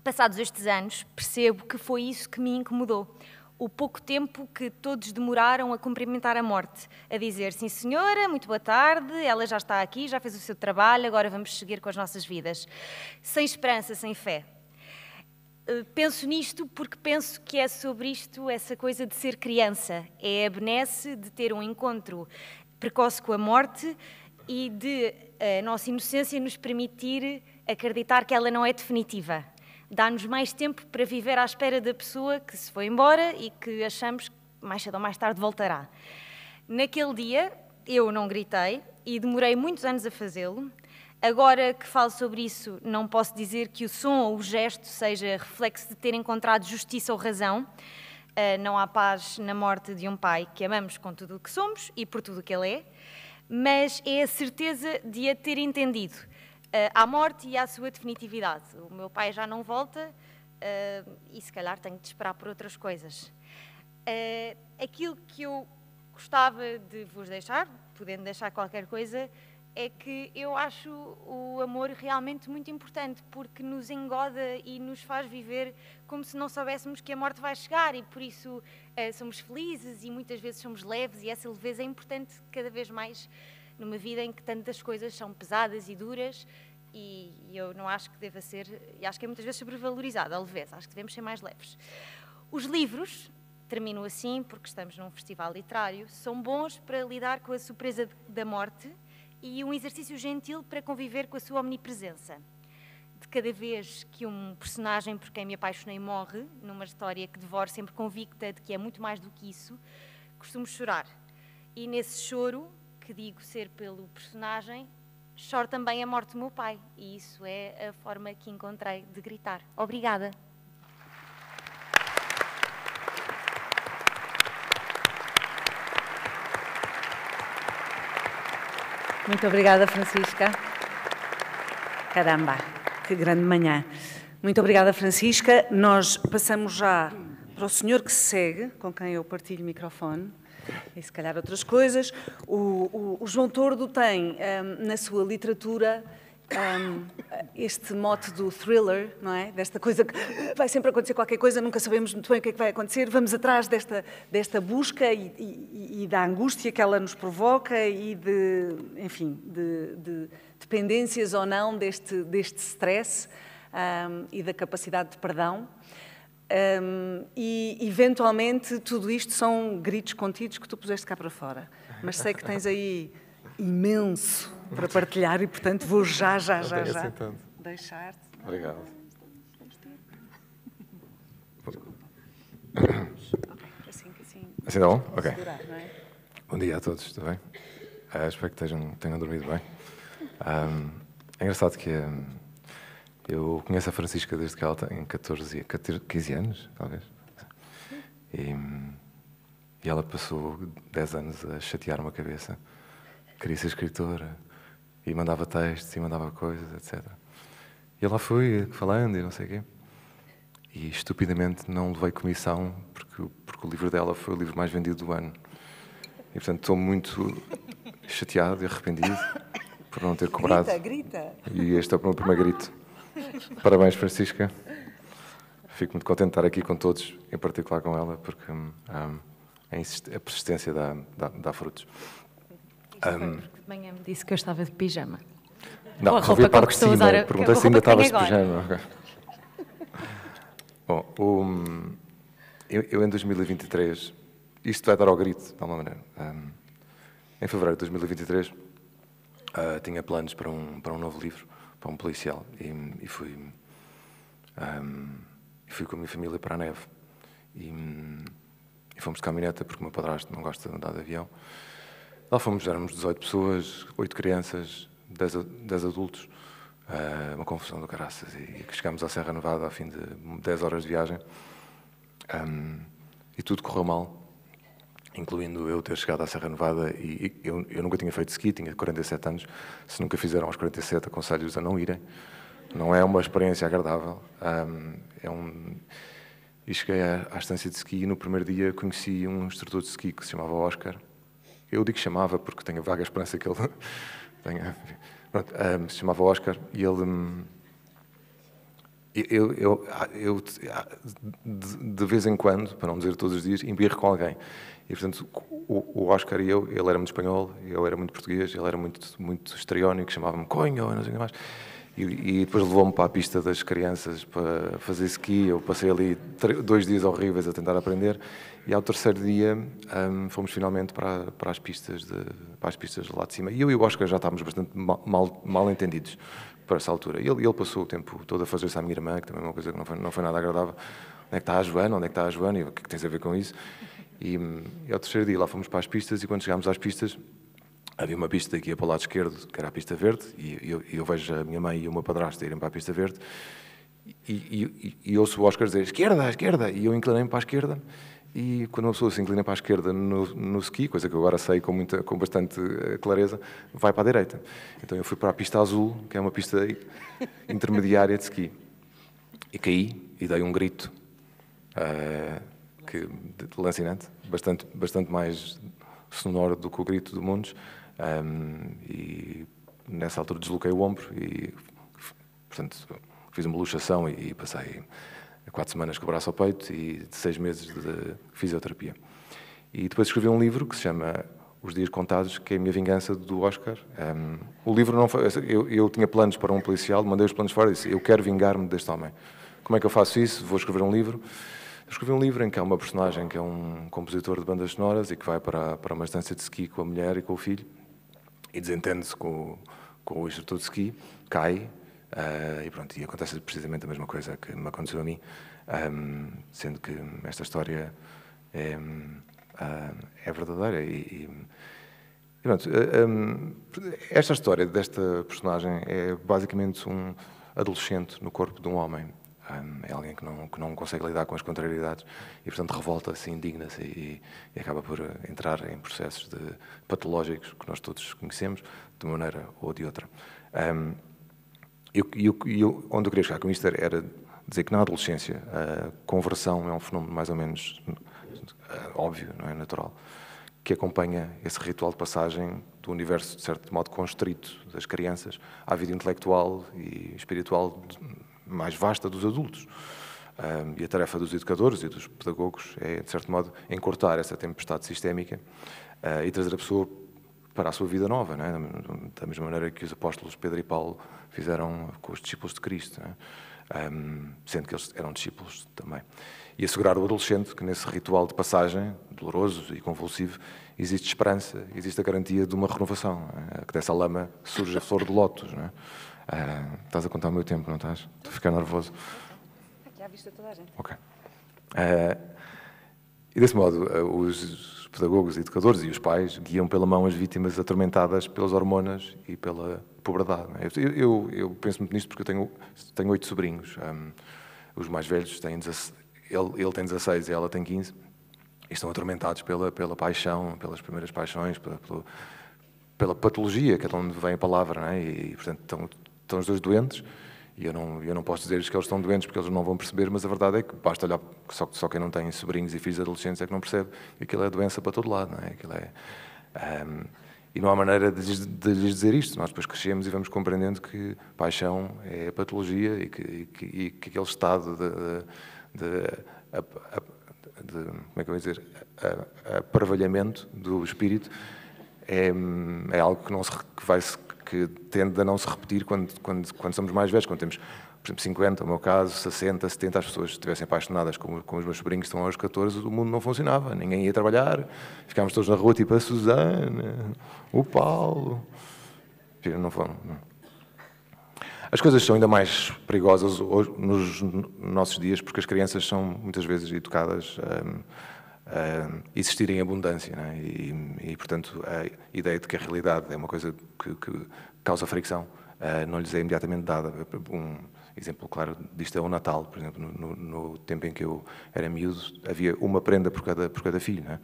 Passados estes anos, percebo que foi isso que me incomodou. O pouco tempo que todos demoraram a cumprimentar a morte, a dizer, sim senhora, muito boa tarde, ela já está aqui, já fez o seu trabalho, agora vamos seguir com as nossas vidas. Sem esperança, sem fé. Penso nisto porque penso que é sobre isto, essa coisa de ser criança. É a benesse de ter um encontro precoce com a morte e de a nossa inocência nos permitir acreditar que ela não é definitiva. Dá-nos mais tempo para viver à espera da pessoa que se foi embora e que achamos que mais cedo ou mais tarde voltará. Naquele dia, eu não gritei e demorei muitos anos a fazê-lo. Agora que falo sobre isso, não posso dizer que o som ou o gesto seja reflexo de ter encontrado justiça ou razão. Não há paz na morte de um pai que amamos com tudo o que somos e por tudo o que ele é, mas é a certeza de a ter entendido. À morte e à sua definitividade. O meu pai já não volta e se calhar tenho de esperar por outras coisas. Aquilo que eu gostava de vos deixar, podendo deixar qualquer coisa, é que eu acho o amor realmente muito importante, porque nos engoda e nos faz viver como se não soubéssemos que a morte vai chegar e por isso somos felizes e muitas vezes somos leves e essa leveza é importante cada vez mais numa vida em que tantas coisas são pesadas e duras e eu não acho que deva ser, e acho que é muitas vezes sobrevalorizada a leveza, acho que devemos ser mais leves. Os livros termino assim, porque estamos num festival literário, são bons para lidar com a surpresa da morte e um exercício gentil para conviver com a sua omnipresença. De cada vez que um personagem por quem me apaixonei morre, numa história que devoro sempre convicta de que é muito mais do que isso, costumo chorar. E nesse choro, que digo ser pelo personagem, choro também a morte do meu pai. E isso é a forma que encontrei de gritar. Obrigada. Muito obrigada, Francisca. Caramba, que grande manhã. Muito obrigada, Francisca. Nós passamos já para o senhor que se segue, com quem eu partilho o microfone, e se calhar outras coisas. O João Tordo tem, na sua literatura, este mote do thriller, não é? Desta coisa que vai sempre acontecer qualquer coisa, nunca sabemos muito bem o que é que vai acontecer, vamos atrás desta busca e da angústia que ela nos provoca e de dependências ou não deste stress e da capacidade de perdão. E eventualmente tudo isto são gritos contidos que tu puseste cá para fora, mas sei que tens aí imenso para partilhar e, portanto, vou já deixar-te. Obrigado. Assim tá bom? Ok. Segurar, não é? Bom dia a todos, tudo bem? Espero que tenham dormido bem. É engraçado que eu conheço a Francisca desde que ela tem 15 anos, talvez. E ela passou 10 anos a chatear-me a cabeça. Queria ser escritora, e mandava textos, e mandava coisas, etc. E ela foi falando e não sei o quê. E estupidamente não levei comissão, porque o livro dela foi o livro mais vendido do ano. E portanto estou muito chateado e arrependido por não ter cobrado. Grita! E este é o meu primeiro grito. Parabéns, Francisca. Fico muito contente de estar aqui com todos, em particular com ela, porque a persistência dá frutos. Porque de manhã me disse que eu estava de pijama. Não, só vi a parte de cima. Perguntei se ainda estavas de pijama. Okay. Bom, eu em 2023, isto vai dar ao grito, de alguma maneira. Em fevereiro de 2023, tinha planos para um novo livro, para um policial, e fui com a minha família para a neve. E fomos de caminhoneta, porque o meu padrasto não gosta de andar de avião. Lá éramos 18 pessoas, 8 crianças, 10 adultos, uma confusão do caraças. E chegámos à Serra Nevada ao fim de 10 horas de viagem, e tudo correu mal, incluindo eu ter chegado à Serra Nevada. E eu nunca tinha feito ski, tinha 47 anos. Se nunca fizeram aos 47, aconselho-os a não irem. Não é uma experiência agradável. E cheguei à estância de ski e no primeiro dia conheci um instrutor de ski que se chamava Oscar. Eu digo que chamava porque tenho a vaga esperança que ele tenha. Se chamava Oscar e ele. Eu de vez em quando, para não dizer todos os dias, embirro com alguém. E portanto, o Oscar e ele era muito espanhol, eu era muito português, ele era muito histriónico, chamava-me Conho, não sei o que mais. E depois levou-me para a pista das crianças para fazer ski. Eu passei ali 2 dias horríveis a tentar aprender. E ao terceiro dia fomos finalmente para as pistas de lá de cima. E eu e o Oscar já estávamos bastante mal entendidos para essa altura. E ele passou o tempo todo a fazer-se à minha irmã, que também é uma coisa que não foi nada agradável. Onde é que está a Joana? Onde é que está a Joana? E o que é que tens a ver com isso? E ao terceiro dia lá fomos para as pistas, e quando chegámos às pistas, havia uma pista que ia para o lado esquerdo, que era a pista verde, e eu vejo a minha mãe e o meu padrasto irem para a pista verde, e ouço o Oscar dizer esquerda, esquerda, e eu inclinei-me para a esquerda, e quando uma pessoa se inclina para a esquerda no ski, coisa que eu agora sei com bastante clareza, vai para a direita. Então eu fui para a pista azul, que é uma pista intermediária de ski, e caí e dei um grito lancinante, bastante mais sonoro do que o grito do Mundos. E nessa altura desloquei o ombro e, portanto, fiz uma luxação e passei 4 semanas com o braço ao peito e 6 meses de fisioterapia. E depois escrevi um livro que se chama Os Dias Contados, que é a minha vingança do Oscar. O livro não foi... Eu tinha planos para um policial, mandei os planos fora e disse, eu quero vingar-me deste homem. Como é que eu faço isso? Vou escrever um livro. Eu escrevi um livro em que há uma personagem que é um compositor de bandas sonoras e que vai para uma estância de ski com a mulher e com o filho e desentende-se com o instrutor de ski, cai, e pronto, e acontece precisamente a mesma coisa que me aconteceu a mim, sendo que esta história é verdadeira e pronto, esta história desta personagem é basicamente um adolescente no corpo de um homem. É alguém que não consegue lidar com as contrariedades e, portanto, revolta-se, indigna-se e acaba por entrar em processos patológicos que nós todos conhecemos, de uma maneira ou de outra. Onde eu queria chegar com isto era dizer que na adolescência a conversão é um fenómeno mais ou menos óbvio, não é, natural, que acompanha esse ritual de passagem do universo, de certo modo, constrito das crianças à vida intelectual e espiritual mais vasta dos adultos. E a tarefa dos educadores e dos pedagogos é, de certo modo, encurtar essa tempestade sistémica e trazer a pessoa para a sua vida nova, não é? Da mesma maneira que os apóstolos Pedro e Paulo fizeram com os discípulos de Cristo, não é? Sendo que eles eram discípulos também. E assegurar ao adolescente que nesse ritual de passagem, doloroso e convulsivo, existe esperança, existe a garantia de uma renovação, não é? Que dessa lama surge a flor de lótus, não é? Estás a contar o meu tempo, não estás? Estou a ficar nervoso. Aqui à vista toda a gente. Ok. E desse modo, os pedagogos, educadores e os pais guiam pela mão as vítimas atormentadas pelas hormonas e pela puberdade. Não é? Eu penso muito nisto porque eu tenho 8 sobrinhos. Os mais velhos têm 16, ele tem 16 e ela tem 15. E estão atormentados pela paixão, pelas primeiras paixões, pela patologia, que é de onde vem a palavra, não é? E portanto, estão os dois doentes, e eu não posso dizer-lhes que eles estão doentes porque eles não vão perceber, mas a verdade é que basta olhar, só quem não tem sobrinhos e filhos adolescentes é que não percebe que aquilo é doença para todo lado, não é? E não há maneira de lhes dizer isto. Nós depois crescemos e vamos compreendendo que paixão é a patologia e que aquele estado como é que eu vou dizer, aparvalhamento do espírito é algo que tende a não se repetir quando somos mais velhos, quando temos, por exemplo, 50, no meu caso, 60, 70, as pessoas estivessem apaixonadas com os meus sobrinhos que estão aos 14, o mundo não funcionava, ninguém ia trabalhar, ficámos todos na rua, tipo a Susana, o Paulo, não foram. Não. As coisas são ainda mais perigosas hoje, nos nossos dias, porque as crianças são muitas vezes educadas a existir em abundância, não é? E, portanto, a ideia de que a realidade é uma coisa que causa fricção não lhes é imediatamente dada. Um exemplo claro disto é o Natal, por exemplo. No tempo em que eu era miúdo, havia uma prenda por cada filho, não é?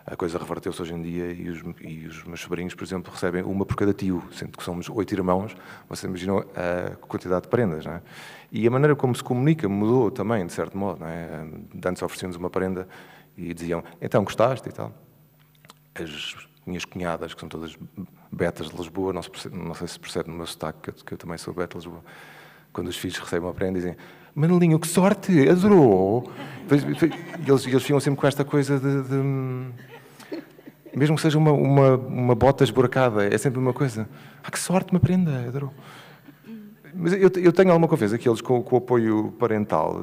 A coisa reverteu-se hoje em dia e os meus sobrinhos, por exemplo, recebem uma por cada tio, sendo que somos 8 irmãos, vocês imaginam a quantidade de prendas, não é? E a maneira como se comunica mudou também, de certo modo, não é? Antes ofereciam-nos uma prenda e diziam, então, gostaste e tal. As minhas cunhadas, que são todas betas de Lisboa, não sei se percebe no meu sotaque, que eu também sou beta de Lisboa, quando os filhos recebem uma prenda, dizem, Manelinho, que sorte, adorou! E eles ficam sempre com esta coisa mesmo que seja uma bota esburacada, é sempre uma coisa, que sorte, uma prenda, adorou! Mas eu tenho alguma confiança que eles, com o apoio parental,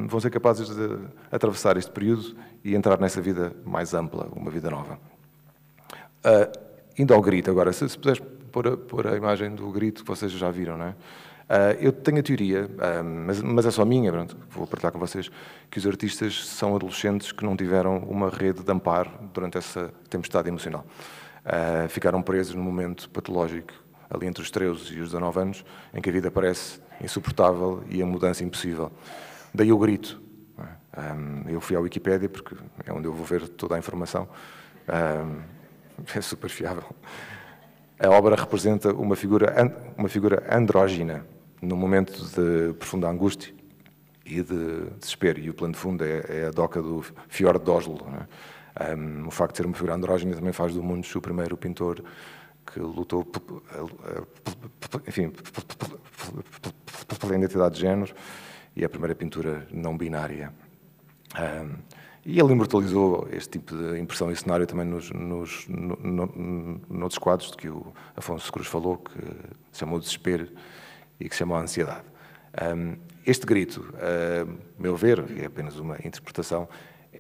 vão ser capazes de atravessar este período e entrar nessa vida mais ampla, uma vida nova. Indo ao grito agora, se puderes pôr a imagem do grito que vocês já viram, não é? Eu tenho a teoria, mas é só minha, pronto, vou partilhar com vocês, que os artistas são adolescentes que não tiveram uma rede de amparo durante essa tempestade emocional. Ficaram presos num momento patológico, ali entre os 13 e os 19 anos, em que a vida parece insuportável e a mudança impossível. Daí o grito. Eu fui à Wikipédia, porque é onde eu vou ver toda a informação. É super fiável. A obra representa uma figura andrógina, num momento de profunda angústia e de desespero. E o plano de fundo é a doca do Fjord d'Oslo. O facto de ser uma figura andrógina também faz do Munch o primeiro pintor que lutou, enfim, pela identidade de género, e a primeira pintura não binária. E ele imortalizou este tipo de impressão e cenário também noutros quadros de que o Afonso Cruz falou, que se chamou Desespero e que se chamou Ansiedade. Este grito, a meu ver, é apenas uma interpretação,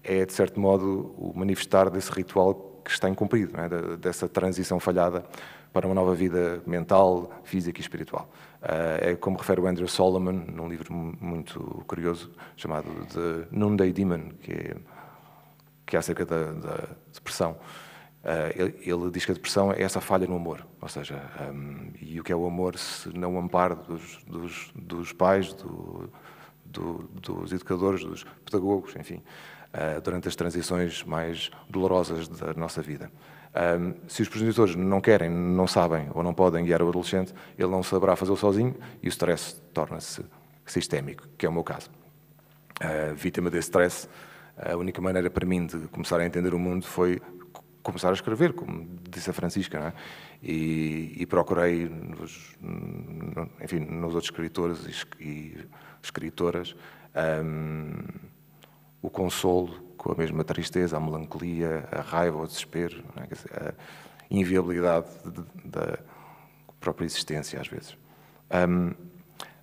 é, de certo modo, o manifestar desse ritual que está incumprido, não é? Dessa transição falhada para uma nova vida mental, física e espiritual. É como refere o Andrew Solomon, num livro muito curioso, chamado The Noonday Demon, que é acerca da depressão. Ele diz que a depressão é essa falha no amor, ou seja, e o que é o amor se não o amparo dos pais, dos educadores, dos pedagogos, enfim, durante as transições mais dolorosas da nossa vida. Se os progenitores não querem, não sabem ou não podem guiar o adolescente, ele não saberá fazê-lo sozinho e o stress torna-se sistémico, que é o meu caso. Vítima desse stress, a única maneira para mim de começar a entender o mundo foi começar a escrever, como disse a Francisca, não é? E procurei nos outros escritores e escritoras o consolo com a mesma tristeza, a melancolia, a raiva, o desespero, não é? A inviabilidade da própria existência, às vezes.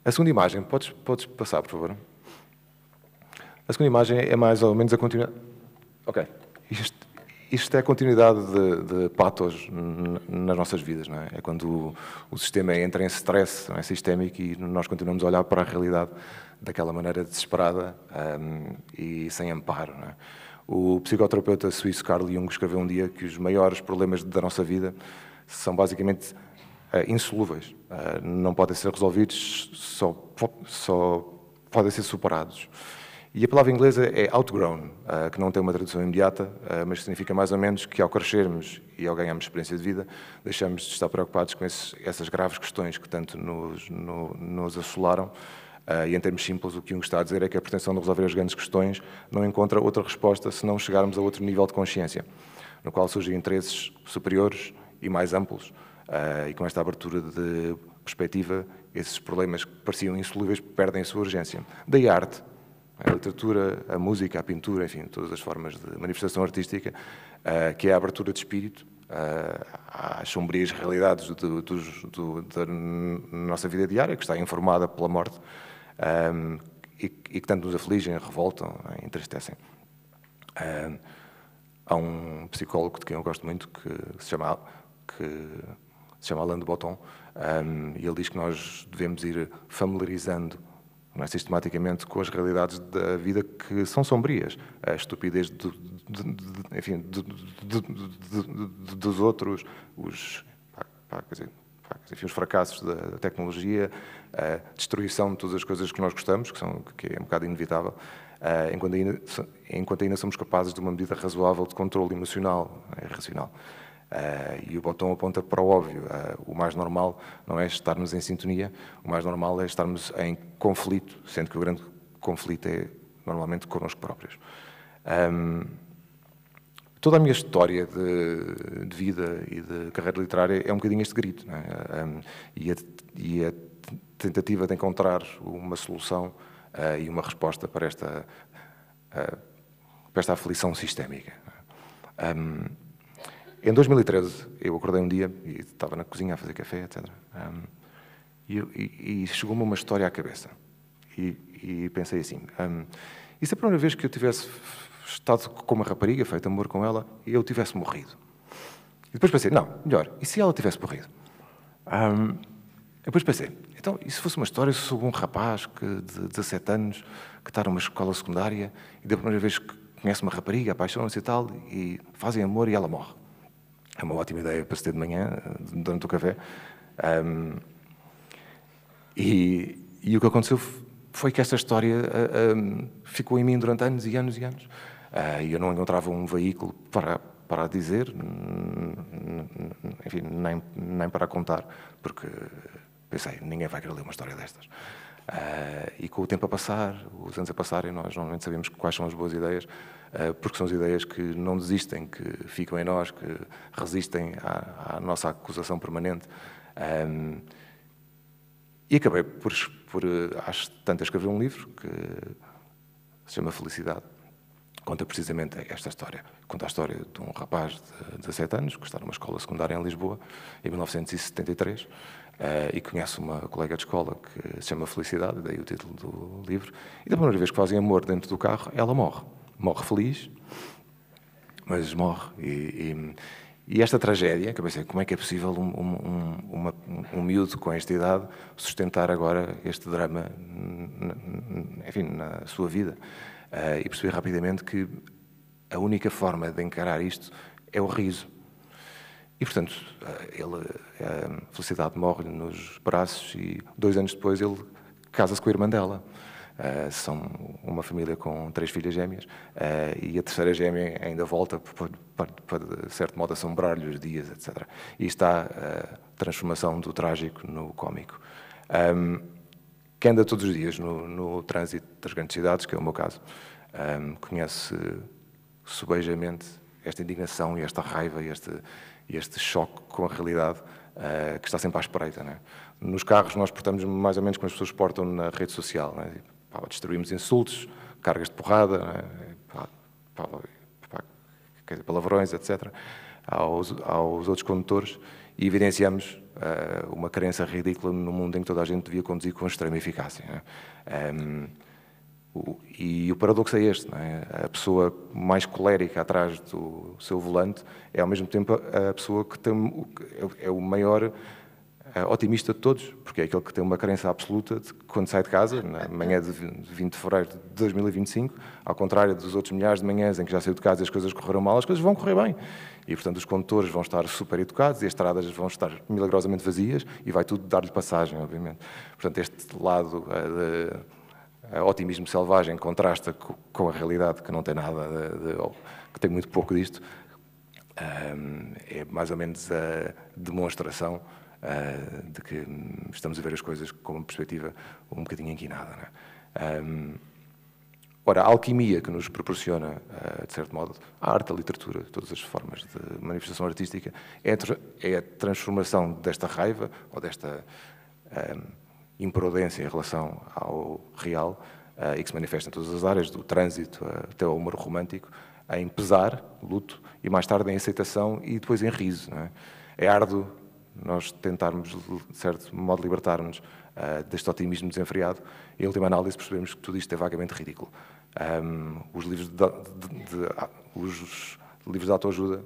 A segunda imagem, podes passar, por favor? A segunda imagem é mais ou menos a continuidade. Ok. Isto é a continuidade de patos nas nossas vidas, não é? É quando o sistema entra em stress, não é, sistémico, e nós continuamos a olhar para a realidade daquela maneira desesperada e sem amparo, não é? O psicoterapeuta suíço Carl Jung escreveu um dia que os maiores problemas da nossa vida são basicamente insolúveis. Não podem ser resolvidos, só podem ser superados. E a palavra inglesa é outgrown, que não tem uma tradução imediata, mas significa mais ou menos que ao crescermos e ao ganharmos experiência de vida, deixamos de estar preocupados com essas graves questões que tanto nos assolaram. E em termos simples, o que Jung está a dizer é que a pretensão de resolver as grandes questões não encontra outra resposta se não chegarmos a outro nível de consciência, no qual surgem interesses superiores e mais amplos. E com esta abertura de perspectiva, esses problemas que pareciam insolúveis perdem a sua urgência. Daí a arte. A literatura, a música, a pintura, enfim, todas as formas de manifestação artística, que é a abertura de espírito às sombrias realidades da nossa vida diária, que está informada pela morte, e que tanto nos afligem, revoltam, entristecem. Há um psicólogo de quem eu gosto muito, que se chama Alain de Botton, e ele diz que nós devemos ir familiarizando sistematicamente com as realidades da vida que são sombrias. A estupidez dos outros, os fracassos da tecnologia, a destruição de todas as coisas que nós gostamos, que é um bocado inevitável, enquanto ainda somos capazes de uma medida razoável de controle emocional e racional. E o Botton aponta para o óbvio. O mais normal não é estarmos em sintonia, o mais normal é estarmos em conflito, sendo que o grande conflito é normalmente connosco próprios. Toda a minha história de vida e de carreira literária é um bocadinho este grito, não é? E a tentativa de encontrar uma solução e uma resposta para esta aflição sistémica. Em 2013, eu acordei um dia e estava na cozinha a fazer café, etc. E chegou-me uma história à cabeça. E pensei assim, e se a primeira vez que eu tivesse estado com uma rapariga, feito amor com ela, eu tivesse morrido? E depois pensei, não, melhor, e se ela tivesse morrido? Depois pensei, então, e se fosse uma história sobre um rapaz de 17 anos, que está numa escola secundária, e da primeira vez que conhece uma rapariga, apaixonam-se e tal, e fazem amor e ela morre? É uma ótima ideia para se ter de manhã, durante o café. E o que aconteceu foi que esta história ficou em mim durante anos e anos e anos. E eu não encontrava um veículo para a dizer, enfim, nem para a contar, porque pensei, ninguém vai querer ler uma história destas. E com o tempo a passar, os anos a passarem, nós normalmente sabemos quais são as boas ideias, porque são as ideias que não desistem, que ficam em nós, que resistem à nossa acusação permanente. E acabei por às tantas, escrever um livro que se chama Felicidade. Conta precisamente esta história. Conta a história de um rapaz de 17 anos que está numa escola secundária em Lisboa, em 1973, e conhece uma colega de escola que se chama Felicidade, daí o título do livro, e da primeira vez que fazem amor dentro do carro, ela morre. Morre feliz, mas morre. E esta tragédia, que eu pensei, como é que é possível um miúdo com esta idade sustentar agora este drama, enfim, na sua vida? E percebi rapidamente que a única forma de encarar isto é o riso. E, portanto, a Felicidade morre-lhe nos braços e 2 anos depois ele casa-se com a irmã dela. São uma família com 3 filhas gêmeas e a terceira gêmea ainda volta para de certo modo, assombrar-lhe os dias, etc. E está a transformação do trágico no cómico. Quem anda todos os dias no trânsito das grandes cidades, que é o meu caso, conhece subejamente esta indignação e esta raiva e este choque com a realidade que está sempre à espreita. Não é? Nos carros nós portamos mais ou menos como as pessoas portam na rede social. Não é? Distribuímos insultos, cargas de porrada, palavrões, etc., aos outros condutores e evidenciamos uma carência ridícula no mundo em que toda a gente devia conduzir com extrema eficácia. Não é? E o paradoxo é este, não é? A pessoa mais colérica atrás do seu volante é ao mesmo tempo a pessoa que é o maior otimista de todos, porque é aquele que tem uma crença absoluta de que quando sai de casa, na manhã de 20 de fevereiro de 2025, ao contrário dos outros milhares de manhãs em que já saiu de casa e as coisas correram mal, as coisas vão correr bem. E, portanto, os condutores vão estar super educados e as estradas vão estar milagrosamente vazias e vai tudo dar-lhe passagem, obviamente. Portanto, este lado de otimismo selvagem contrasta com a realidade que não tem nada, que tem muito pouco disto. É mais ou menos a demonstração de que estamos a ver as coisas com uma perspectiva um bocadinho inquinada. Não é? Ora, a alquimia que nos proporciona, de certo modo, a arte, a literatura, todas as formas de manifestação artística, é a transformação desta raiva ou desta imprudência em relação ao real e que se manifesta em todas as áreas, do trânsito até ao humor romântico, em pesar, luto, e mais tarde em aceitação e depois em riso. Não é? É árduo nós tentarmos, de certo modo, libertar-nos deste otimismo desenfreado e, em última análise, percebemos que tudo isto é vagamente ridículo. Os livros de autoajuda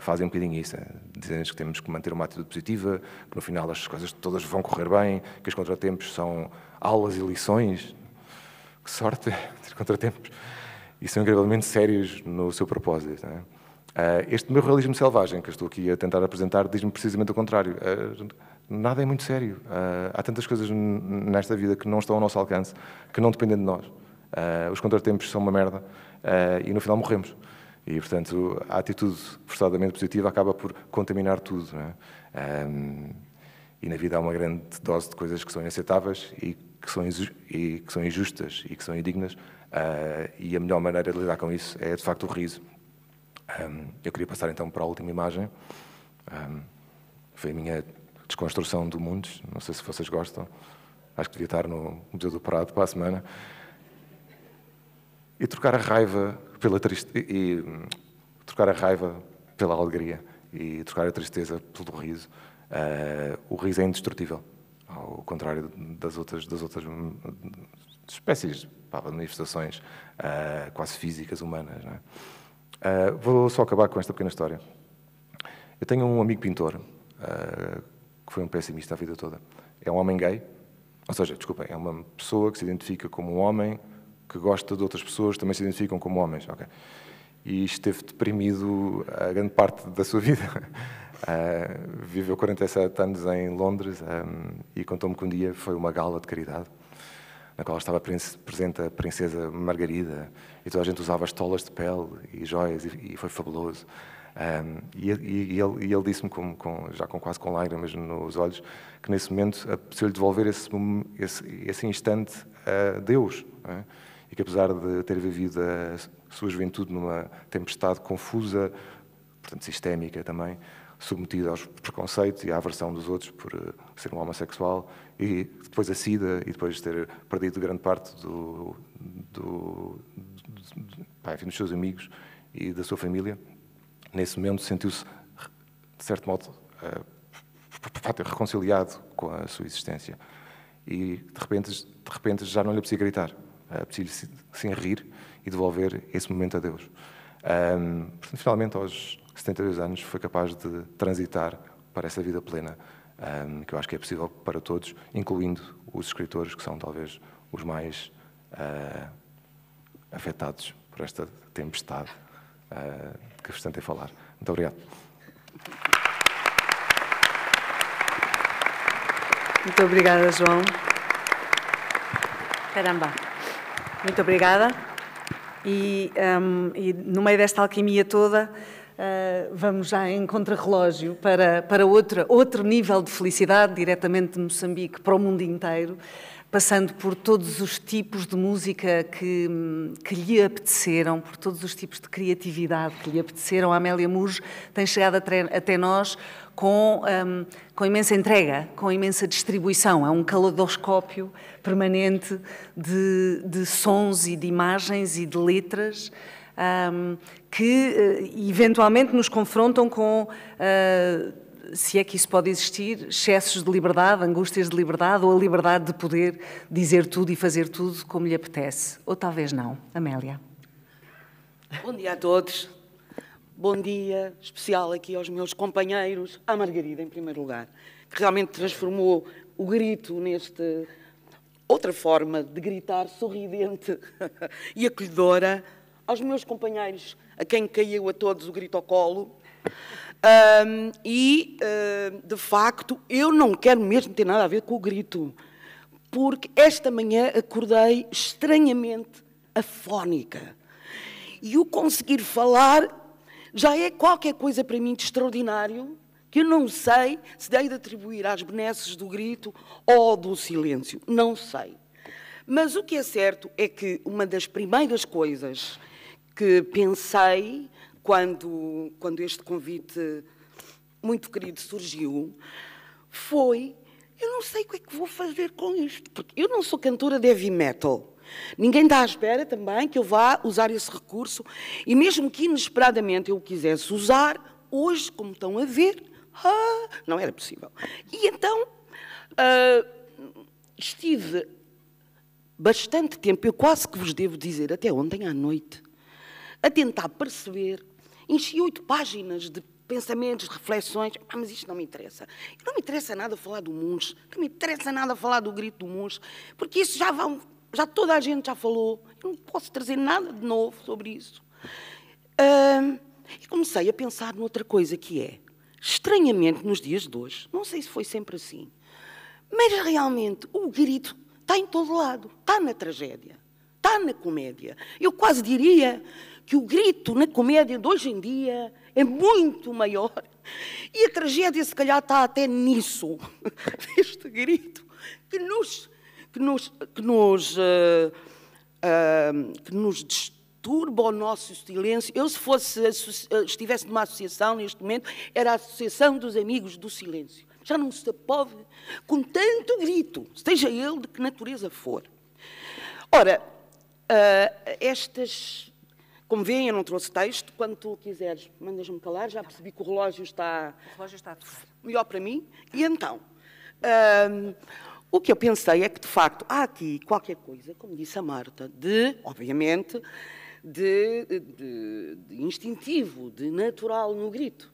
fazem um bocadinho isso, dizem-nos que temos que manter uma atitude positiva, que no final as coisas todas vão correr bem, que os contratempos são aulas e lições. Que sorte ter contratempos! E são incrivelmente sérios no seu propósito. Não é? Este meu realismo selvagem, que eu estou aqui a tentar apresentar, diz-me precisamente o contrário. Nada é muito sério. Há tantas coisas nesta vida que não estão ao nosso alcance, que não dependem de nós. Os contratempos são uma merda e no final morremos. E, portanto, a atitude forçadamente positiva acaba por contaminar tudo. Não é? E na vida há uma grande dose de coisas que são inaceitáveis e que são injustas e que são indignas. E a melhor maneira de lidar com isso é, de facto, o riso. Eu queria passar então para a última imagem. Foi a minha desconstrução do Mundos. Não sei se vocês gostam. Acho que devia estar no Museu do Prado para a semana. E trocar a raiva pela tristeza, e trocar a raiva pela alegria e trocar a tristeza pelo riso. O riso é indestrutível, ao contrário das outras espécies de manifestações quase físicas humanas. Não é? Vou só acabar com esta pequena história. Eu tenho um amigo pintor que foi um pessimista a vida toda. É um homem gay, ou seja, desculpem, é uma pessoa que se identifica como um homem que gosta de outras pessoas que também se identificam como homens. Okay. E esteve deprimido a grande parte da sua vida. Viveu 47 anos em Londres e contou-me que um dia foi uma gala de caridade na qual estava presente a princesa Margarida e toda a gente usava estolas de pele e joias e foi fabuloso. E ele disse-me, já quase com lágrimas nos olhos, que nesse momento apeteceu-lhe devolver esse instante a Deus. Não é? E que apesar de ter vivido a sua juventude numa tempestade confusa, portanto sistémica também, submetida aos preconceitos e à aversão dos outros por ser um homossexual, e depois a SIDA, e depois ter perdido grande parte dos seus amigos e da sua família, nesse momento sentiu-se, de certo modo, facto, reconciliado com a sua existência. E, de repente já não lhe precisa gritar. Preciso sim rir e devolver esse momento a Deus. Portanto, finalmente, aos 72 anos, foi capaz de transitar para essa vida plena, que eu acho que é possível para todos, incluindo os escritores, que são talvez os mais afetados por esta tempestade que vos tentei falar. Muito obrigado. Muito obrigada, João. Caramba. Muito obrigada. E no meio desta alquimia toda, vamos já em contrarrelógio para outro nível de felicidade, diretamente de Moçambique para o mundo inteiro, passando por todos os tipos de música que lhe apeteceram, por todos os tipos de criatividade que lhe apeteceram. A Amélia Mujo tem chegado até nós com imensa entrega, com imensa distribuição. É um caleidoscópio permanente de sons e de imagens e de letras que eventualmente nos confrontam com, se é que isso pode existir, excessos de liberdade, angústias de liberdade ou a liberdade de poder dizer tudo e fazer tudo como lhe apetece. Ou talvez não. Amélia. Bom dia a todos. Bom dia especial aqui aos meus companheiros, à Margarida, em primeiro lugar, que realmente transformou o grito neste outra forma de gritar sorridente e acolhedora, aos meus companheiros, a quem caiu a todos o grito ao colo. De facto, eu não quero mesmo ter nada a ver com o grito, porque esta manhã acordei estranhamente afónica. E o conseguir falar já é qualquer coisa para mim de extraordinário, que eu não sei se dei de atribuir às benesses do grito ou do silêncio. Não sei. Mas o que é certo é que uma das primeiras coisas que pensei quando este convite muito querido surgiu foi: eu não sei o que é que vou fazer com isto, porque eu não sou cantora de heavy metal. Ninguém está à espera também que eu vá usar esse recurso, e mesmo que inesperadamente eu o quisesse usar, hoje, como estão a ver, não era possível. E então estive bastante tempo, eu quase que vos devo dizer, até ontem à noite, a tentar perceber, enchi 8 páginas de pensamentos, de reflexões, mas isto não me interessa. Não me interessa nada falar do Munch, não me interessa nada falar do grito do Munch, porque isso já toda a gente já falou, eu não posso trazer nada de novo sobre isso. E comecei a pensar noutra coisa que é, estranhamente nos dias de hoje, não sei se foi sempre assim, mas realmente o grito está em todo lado, está na tragédia, está na comédia. Eu quase diria que o grito na comédia de hoje em dia é muito maior, e a tragédia se calhar está até nisso, este grito que nos disturba o nosso silêncio. Eu, se estivesse numa associação neste momento, era a Associação dos Amigos do Silêncio. Já não se pode, com tanto grito, seja ele de que natureza for. Ora, como veem, eu não trouxe texto. Quando tu quiseres, mandas-me calar. Já percebi que o relógio está melhor para mim. E então, o que eu pensei é que, de facto, há aqui qualquer coisa, como disse a Marta, obviamente, de instintivo, de natural no grito.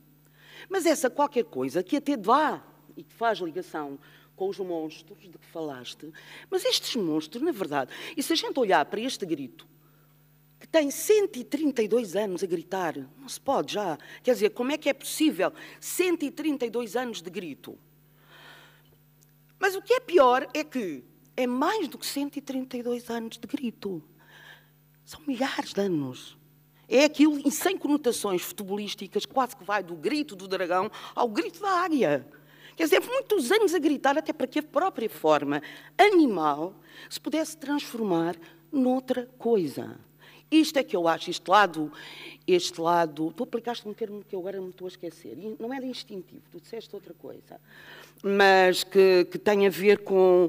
Mas essa qualquer coisa que até dá e que faz ligação com os monstros de que falaste, mas estes monstros, na verdade, e se a gente olhar para este grito, que tem 132 anos a gritar, não se pode já, quer dizer, como é que é possível 132 anos de grito? Mas o que é pior é que é mais do que 132 anos de grito. São milhares de anos. É aquilo em 100 conotações futebolísticas, quase que vai do grito do dragão ao grito da águia. Quer dizer, muitos anos a gritar até para que a própria forma animal se pudesse transformar noutra coisa. Isto é que eu acho, este lado, tu aplicaste um termo que eu agora me estou a esquecer, e não era instintivo, tu disseste outra coisa, mas que tem a ver com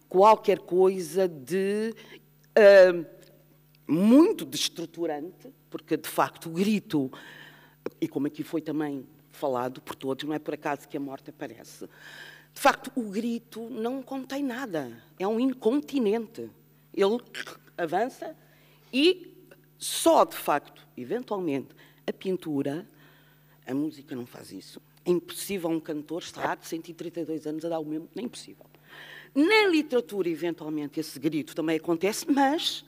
qualquer coisa de muito destruturante, porque de facto o grito, e como aqui foi também falado por todos, não é por acaso que a morte aparece. De facto, o grito não contém nada, é um incontinente. Ele avança e só, de facto, eventualmente, a pintura, a música não faz isso. É impossível um cantor estar de 132 anos a dar o mesmo, não é impossível. Na literatura, eventualmente, esse grito também acontece, mas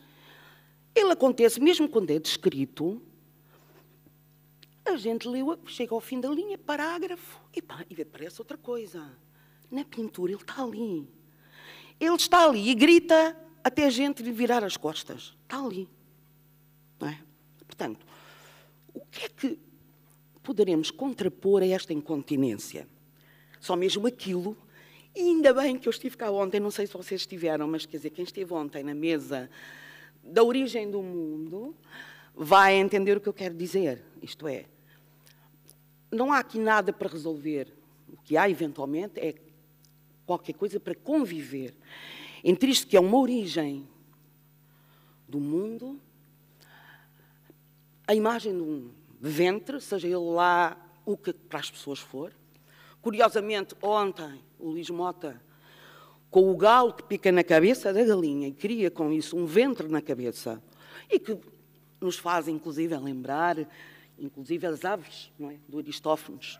ele acontece mesmo quando é descrito. A gente leu, chega ao fim da linha, parágrafo, e aparece outra coisa. Na pintura, ele está ali. Ele está ali e grita até a gente lhe virar as costas. Está ali. Não é? Portanto, o que é que poderemos contrapor a esta incontinência? Só mesmo aquilo. E ainda bem que eu estive cá ontem, não sei se vocês estiveram, mas quer dizer, quem esteve ontem na mesa da origem do mundo vai entender o que eu quero dizer. Isto é, não há aqui nada para resolver. O que há, eventualmente, é qualquer coisa para conviver entre isto que é uma origem do mundo, a imagem de um ventre, seja ele lá o que para as pessoas for. Curiosamente, ontem, o Luís Mota, com o galo que pica na cabeça da galinha e cria com isso um ventre na cabeça, e que nos faz, inclusive, lembrar, inclusive, as aves, não é? Do Aristófanes,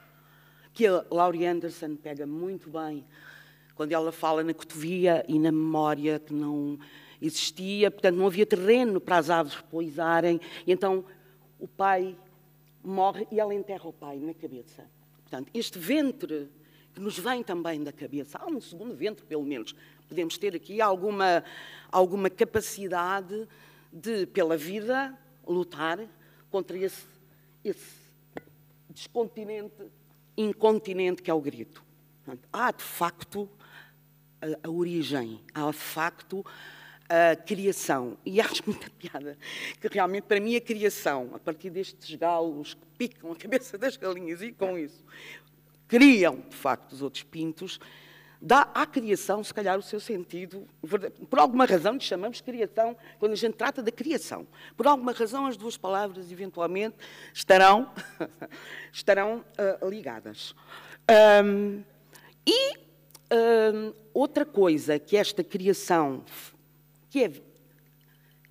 que a Laurie Anderson pega muito bem quando ela fala na cotovia e na memória que não existia, portanto, não havia terreno para as aves poisarem, e então o pai morre e ela enterra o pai na cabeça. Portanto, este ventre que nos vem também da cabeça, há um segundo ventre, pelo menos, podemos ter aqui alguma capacidade de, pela vida, lutar contra esse descontinente, incontinente que é o grito. Portanto, há, de facto, a origem, há, de facto, a criação. E acho muita piada que, realmente, para mim, a criação, a partir destes galos que picam a cabeça das galinhas e, com isso, criam, de facto, os outros pintos, dá à criação, se calhar, o seu sentido. Por alguma razão, lhe chamamos criação, quando a gente trata da criação. Por alguma razão, as duas palavras, eventualmente, estarão ligadas. Outra coisa que esta criação, que é,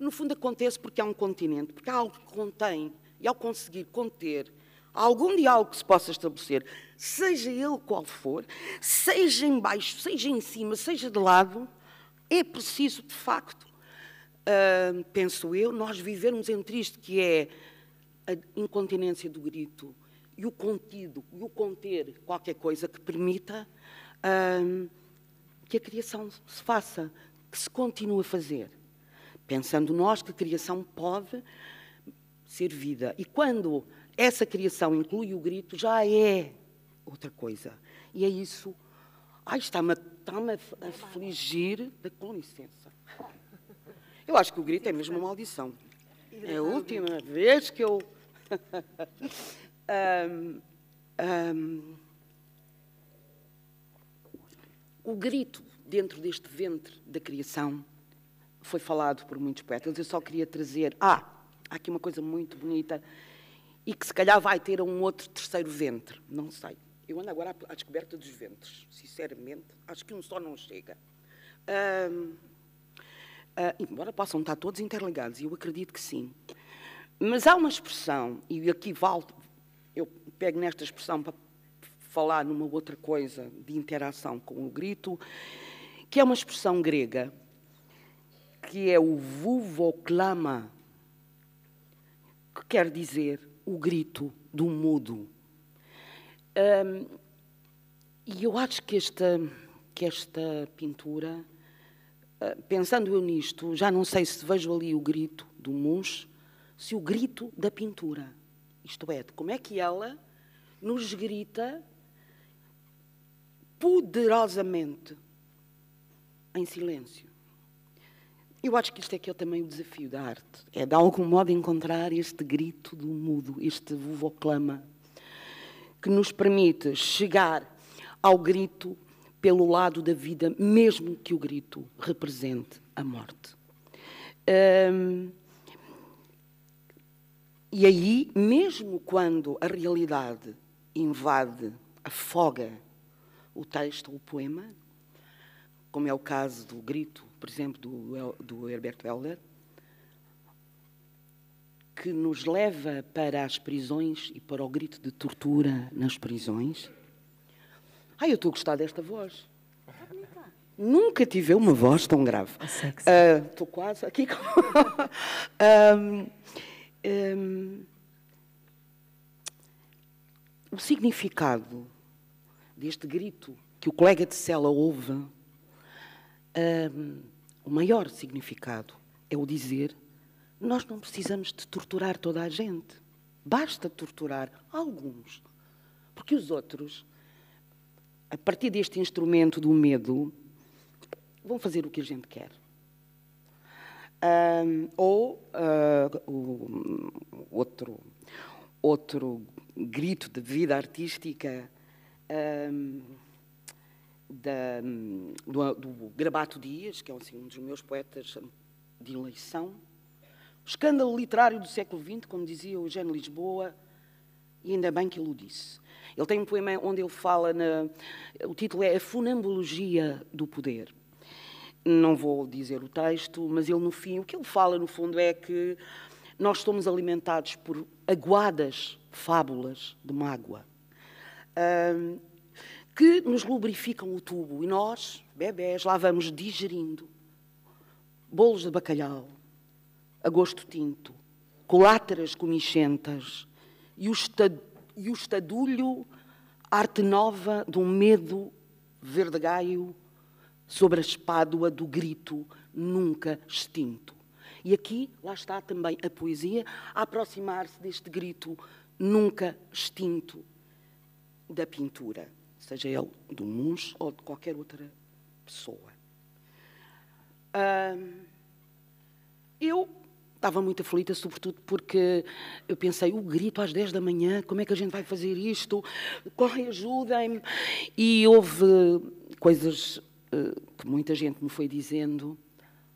no fundo acontece porque há um continente, porque há algo que contém, e ao conseguir conter algum diálogo que se possa estabelecer, seja ele qual for, seja em baixo, seja em cima, seja de lado, é preciso, de facto, penso eu, nós vivermos entre isto que é a incontinência do grito e o contido, e o conter qualquer coisa que permita que a criação se faça, que se continue a fazer. Pensando nós que a criação pode ser vida. E quando essa criação inclui o grito, já é outra coisa. E é isso. Ai, está-me a afligir. Com licença. Eu acho que o grito é mesmo uma maldição. É a última vez que eu... O grito dentro deste ventre da criação foi falado por muitos poetas. Eu só queria trazer... há aqui uma coisa muito bonita e que se calhar vai ter um outro terceiro ventre. Não sei. Eu ando agora à descoberta dos ventres. Sinceramente, acho que um só não chega. Embora possam estar todos interligados, e eu acredito que sim. Mas há uma expressão, e aqui eu pego nesta expressão para falar numa outra coisa de interação com o grito, que é uma expressão grega, que é o vuvoklama, que quer dizer o grito do mudo. E eu acho que esta pintura, pensando eu nisto, já não sei se vejo ali o grito do Munch, se o grito da pintura. Isto é, de como é que ela nos grita poderosamente em silêncio. Eu acho que isto é que é também o desafio da arte. É, de algum modo, encontrar este grito do mudo, este vuvoklama, que nos permite chegar ao grito pelo lado da vida, mesmo que o grito represente a morte. E aí, mesmo quando a realidade invade, afoga o texto ou o poema, como é o caso do grito, por exemplo, do Herbert Helder, que nos leva para as prisões e para o grito de tortura nas prisões. Ai, eu estou a gostar desta voz. Nunca tive uma voz tão grave. Estou quase aqui. O significado deste grito que o colega de cela ouve, o maior significado é o dizer: nós não precisamos de torturar toda a gente. Basta torturar alguns. Porque os outros, a partir deste instrumento do medo, vão fazer o que a gente quer. Outro grito de vida artística do Grabato Dias, que é assim, um dos meus poetas de eleição. O escândalo literário do século XX, como dizia o Eugênio Lisboa, e ainda bem que ele o disse. Ele tem um poema onde ele fala, o título é A Funambologia do Poder. Não vou dizer o texto, mas ele no fim, o que ele fala no fundo é que nós somos alimentados por aguadas fábulas de mágoa, que nos lubrificam o tubo, e nós, bebés, lá vamos digerindo bolos de bacalhau, a gosto tinto, coláteras comixentas e o estadulho, arte nova de um medo verdegaio sobre a espádua do grito nunca extinto. E aqui, lá está também a poesia a aproximar-se deste grito nunca extinto da pintura, seja ele do Munch ou de qualquer outra pessoa. Eu estava muito aflita, sobretudo porque eu pensei, o grito às 10 da manhã, como é que a gente vai fazer isto? Correm, ajudem-me. E houve coisas que muita gente me foi dizendo.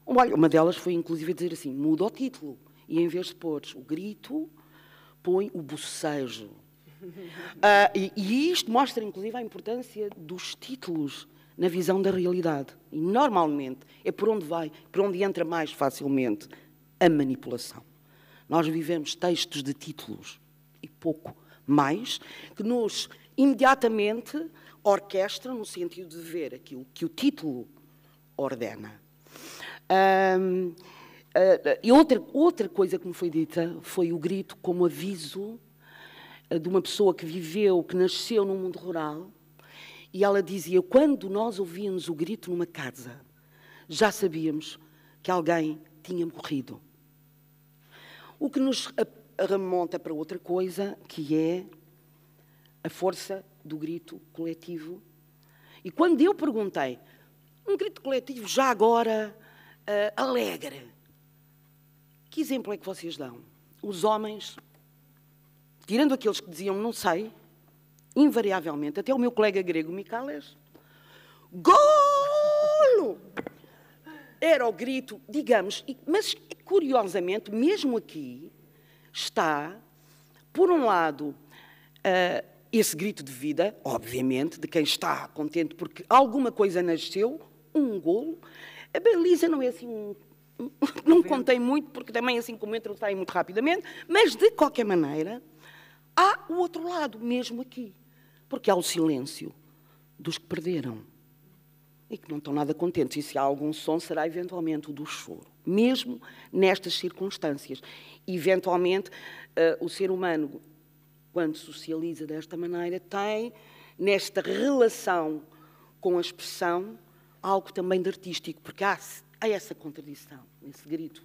Olha, uma delas foi inclusive dizer assim, muda o título. E em vez de pôr o grito, põe o bocejo. E isto mostra inclusive a importância dos títulos na visão da realidade. E normalmente é por onde entra mais facilmente a manipulação. Nós vivemos textos de títulos e pouco mais, que nos imediatamente orquestram no sentido de ver aquilo que o título ordena. E outra coisa que me foi dita foi o grito como aviso de uma pessoa que viveu, que nasceu num mundo rural, e ela dizia, quando nós ouvíamos o grito numa casa, já sabíamos que alguém tinha morrido. O que nos remonta para outra coisa, que é a força do grito coletivo. E quando eu perguntei, um grito coletivo já agora alegre, que exemplo é que vocês dão? Os homens, tirando aqueles que diziam não sei, invariavelmente, até o meu colega grego, Micales, golo! Era o grito, digamos, mas curiosamente, mesmo aqui, está, por um lado, esse grito de vida, obviamente, de quem está contente porque alguma coisa nasceu, um golo. A baliza não é assim, não contei muito, porque também assim como entra, sai muito rapidamente, mas de qualquer maneira, há o outro lado, mesmo aqui, porque há o silêncio dos que perderam e que não estão nada contentes. E se há algum som, será eventualmente o do choro, mesmo nestas circunstâncias. Eventualmente, o ser humano, quando socializa desta maneira, tem, nesta relação com a expressão, algo também de artístico, porque há essa contradição, esse grito.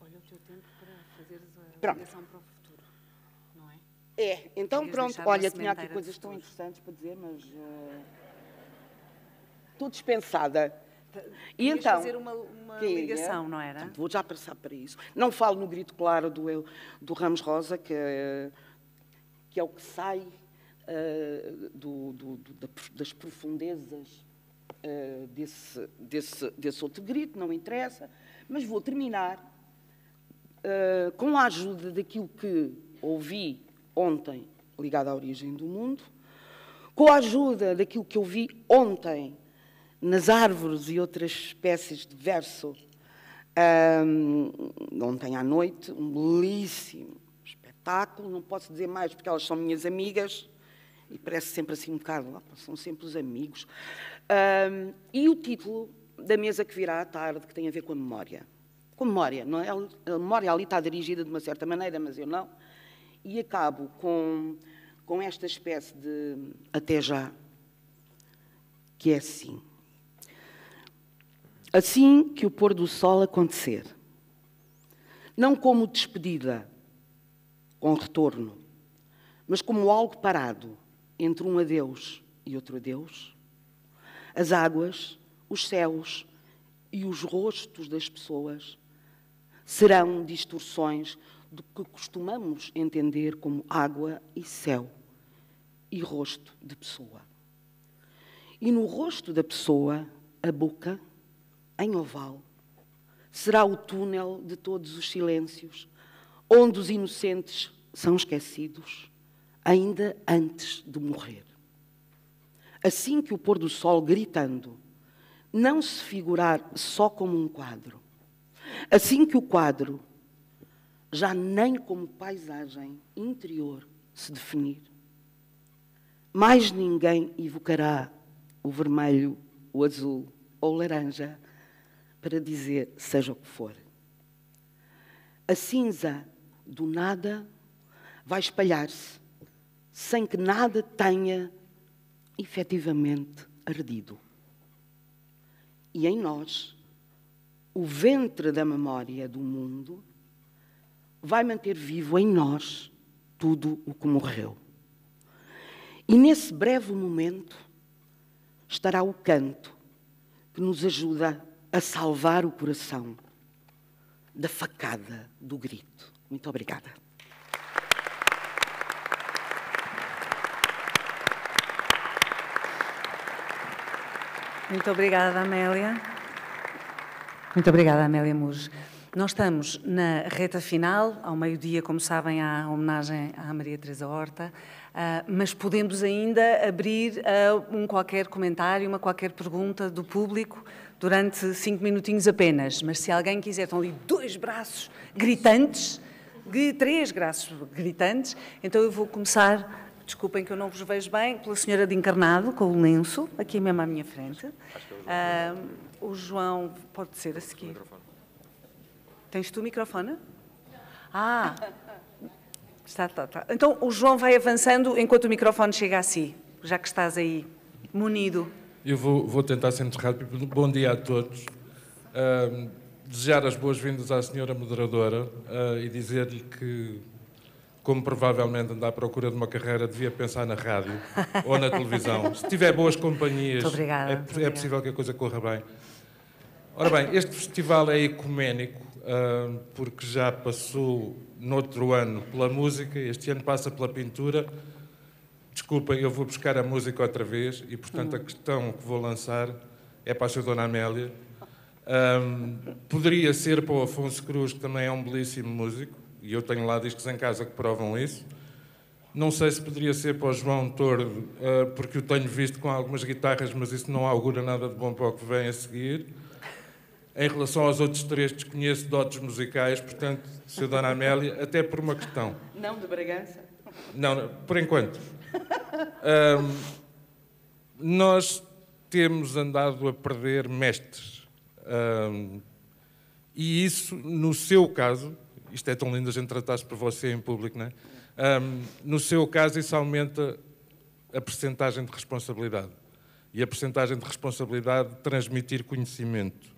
Olha o teu tempo para fazeres a ligação para o futuro, não é? É, então Querias pronto, olha, tinha aqui coisas tão interessantes para dizer, mas estou dispensada. E então, fazer uma ligação, não era? Portanto, vou já passar para isso. Não falo no grito claro do Ramos Rosa, que é o que sai das profundezas desse outro grito, não interessa, mas vou terminar com a ajuda daquilo que ouvi ontem ligada à origem do mundo, com a ajuda daquilo que eu vi ontem nas árvores e outras espécies de verso, ontem à noite, um belíssimo espetáculo, não posso dizer mais porque elas são minhas amigas, e parece sempre assim um bocado, são sempre os amigos. E o título da mesa que virá à tarde, que tem a ver com a memória. Com memória, não é? A memória ali está dirigida de uma certa maneira, mas eu não. E acabo com esta espécie de até já, que é assim. Assim que o pôr do sol acontecer, não como despedida, com retorno, mas como algo parado entre um adeus e outro adeus, as águas, os céus e os rostos das pessoas serão distorções do que costumamos entender como água e céu e rosto de pessoa. E no rosto da pessoa, a boca, em oval, será o túnel de todos os silêncios, onde os inocentes são esquecidos, ainda antes de morrer. Assim que o pôr do sol gritando não se figurar só como um quadro, assim que o quadro já nem como paisagem interior se definir, mais ninguém evocará o vermelho, o azul ou o laranja para dizer seja o que for. A cinza do nada vai espalhar-se sem que nada tenha efetivamente ardido. E em nós, o ventre da memória do mundo vai manter vivo em nós tudo o que morreu. E nesse breve momento estará o canto que nos ajuda a salvar o coração da facada do grito. Muito obrigada. Muito obrigada, Amélia. Muito obrigada, Amélia Muge. Nós estamos na reta final, ao meio-dia, como sabem, há homenagem à Maria Teresa Horta, mas podemos ainda abrir a qualquer comentário, uma qualquer pergunta do público durante 5 minutinhos apenas. Mas se alguém quiser, estão ali 2 braços gritantes, 3 braços gritantes, então eu vou começar... Desculpem que eu não vos vejo bem, pela senhora de encarnado, com o lenço, aqui mesmo à minha frente. O João, pode ser a seguir. Tens tu o microfone? Está. Então o João vai avançando enquanto o microfone chega a si, já que estás aí, munido. Eu vou tentar ser muito rápido. Bom dia a todos. Desejar as boas-vindas à senhora moderadora e dizer-lhe que, como provavelmente anda à procura de uma carreira, devia pensar na rádio ou na televisão. Se tiver boas companhias, é possível que a coisa corra bem. Ora bem, este festival é ecuménico, porque já passou noutro ano pela música, este ano passa pela pintura. Desculpem, eu vou buscar a música outra vez e, portanto, a questão que vou lançar é para a sua Dona Amélia. Poderia ser para o Afonso Cruz, que também é um belíssimo músico, e eu tenho lá discos em casa que provam isso. Não sei se poderia ser para o João Tordo, porque o tenho visto com algumas guitarras, mas isso não augura nada de bom para o que vem a seguir. Em relação aos outros 3, desconheço dotes musicais, portanto, Sra. Dona Amélia, até por uma questão. Não, de Bragança? Não, por enquanto. Nós temos andado a perder mestres. E isso, no seu caso, isto é tão lindo a gente tratar-se por você em público, não é? No seu caso, isso aumenta a percentagem de responsabilidade. E a percentagem de responsabilidade de transmitir conhecimento.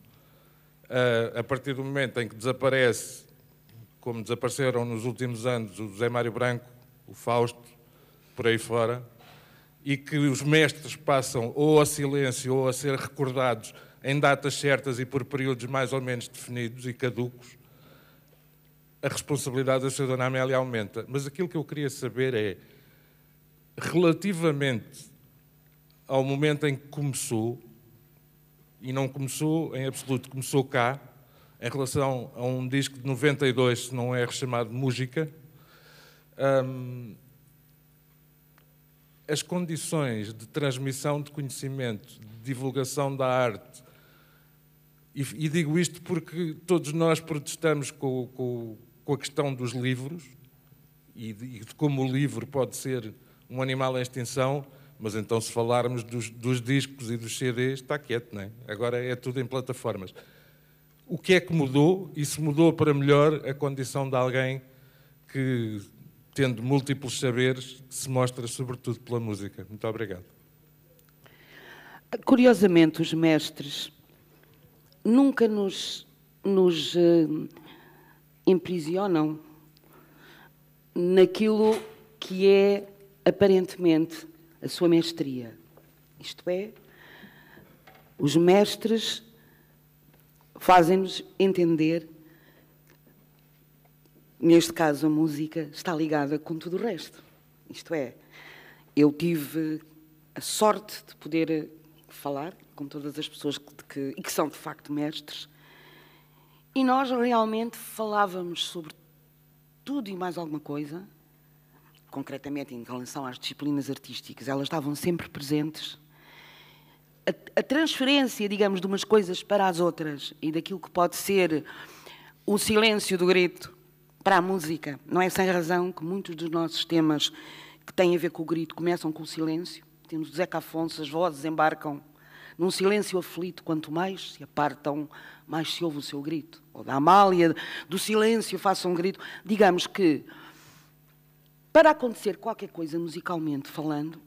A partir do momento em que desaparece, como desapareceram nos últimos anos o José Mário Branco, o Fausto, por aí fora, e que os mestres passam ou ao silêncio ou a ser recordados em datas certas e por períodos mais ou menos definidos e caducos, a responsabilidade da Sra. Dona Amélia aumenta. Mas aquilo que eu queria saber é, relativamente ao momento em que começou, e não começou em absoluto, começou cá, em relação a um disco de 92, se não é chamado Música, as condições de transmissão de conhecimento, de divulgação da arte, e digo isto porque todos nós protestamos com a questão dos livros e de como o livro pode ser um animal em extinção, mas então se falarmos dos discos e dos CDs, está quieto, não é? Agora é tudo em plataformas. O que é que mudou? E se mudou para melhor a condição de alguém que, tendo múltiplos saberes, se mostra sobretudo pela música. Muito obrigado. Curiosamente, os mestres nunca nos imprisionam naquilo que é, aparentemente, a sua mestria. Isto é, os mestres fazem-nos entender, neste caso a música está ligada com tudo o resto. Isto é, eu tive a sorte de poder falar com todas as pessoas que são de facto mestres, e nós realmente falávamos sobre tudo e mais alguma coisa, concretamente em relação às disciplinas artísticas, elas estavam sempre presentes. A transferência, digamos, de umas coisas para as outras e daquilo que pode ser o silêncio do grito para a música, não é sem razão que muitos dos nossos temas que têm a ver com o grito começam com o silêncio. Temos o Zeca Afonso, as vozes embarcam num silêncio aflito, quanto mais se apartam, mais se ouve o seu grito. Ou da Amália, do silêncio, faça um grito. Digamos que, para acontecer qualquer coisa musicalmente falando,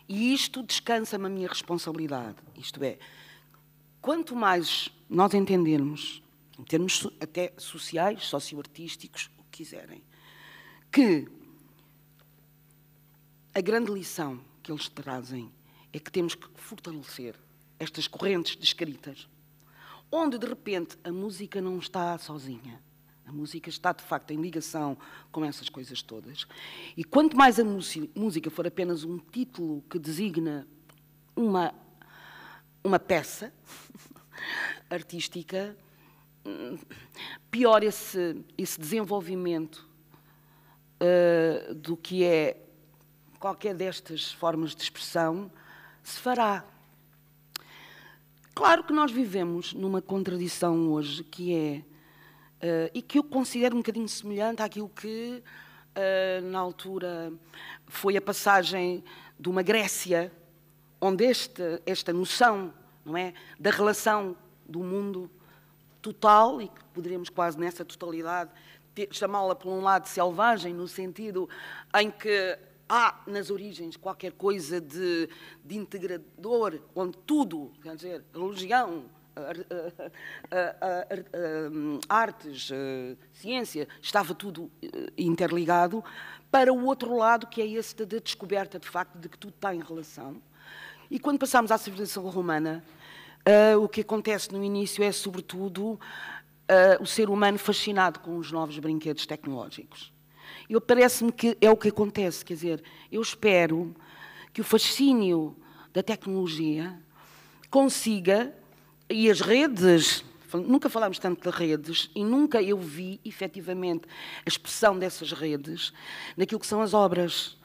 e isto descansa-me a minha responsabilidade, isto é, quanto mais nós entendermos, em termos até sociais, socioartísticos, o que quiserem, que a grande lição que eles trazem é que temos que fortalecer estas correntes descritas, onde, de repente, a música não está sozinha. A música está, de facto, em ligação com essas coisas todas. E quanto mais a música for apenas um título que designa uma peça artística, pior esse desenvolvimento do que é qualquer destas formas de expressão se fará. Claro que nós vivemos numa contradição hoje que é, e que eu considero um bocadinho semelhante àquilo que, na altura, foi a passagem de uma Grécia, onde esta noção, não é, da relação do mundo total, e que poderíamos quase nessa totalidade chamá-la por um lado selvagem, no sentido em que há nas origens qualquer coisa de integrador, onde tudo, quer dizer, religião, artes, ciência, estava tudo interligado, para o outro lado, que é esse da descoberta, de facto, de que tudo está em relação. E quando passamos à civilização romana, o que acontece no início é, sobretudo, o ser humano fascinado com os novos brinquedos tecnológicos. Parece-me que é o que acontece, quer dizer, eu espero que o fascínio da tecnologia consiga, e as redes, nunca falámos tanto de redes, e nunca eu vi, efetivamente, a expressão dessas redes naquilo que são as obras.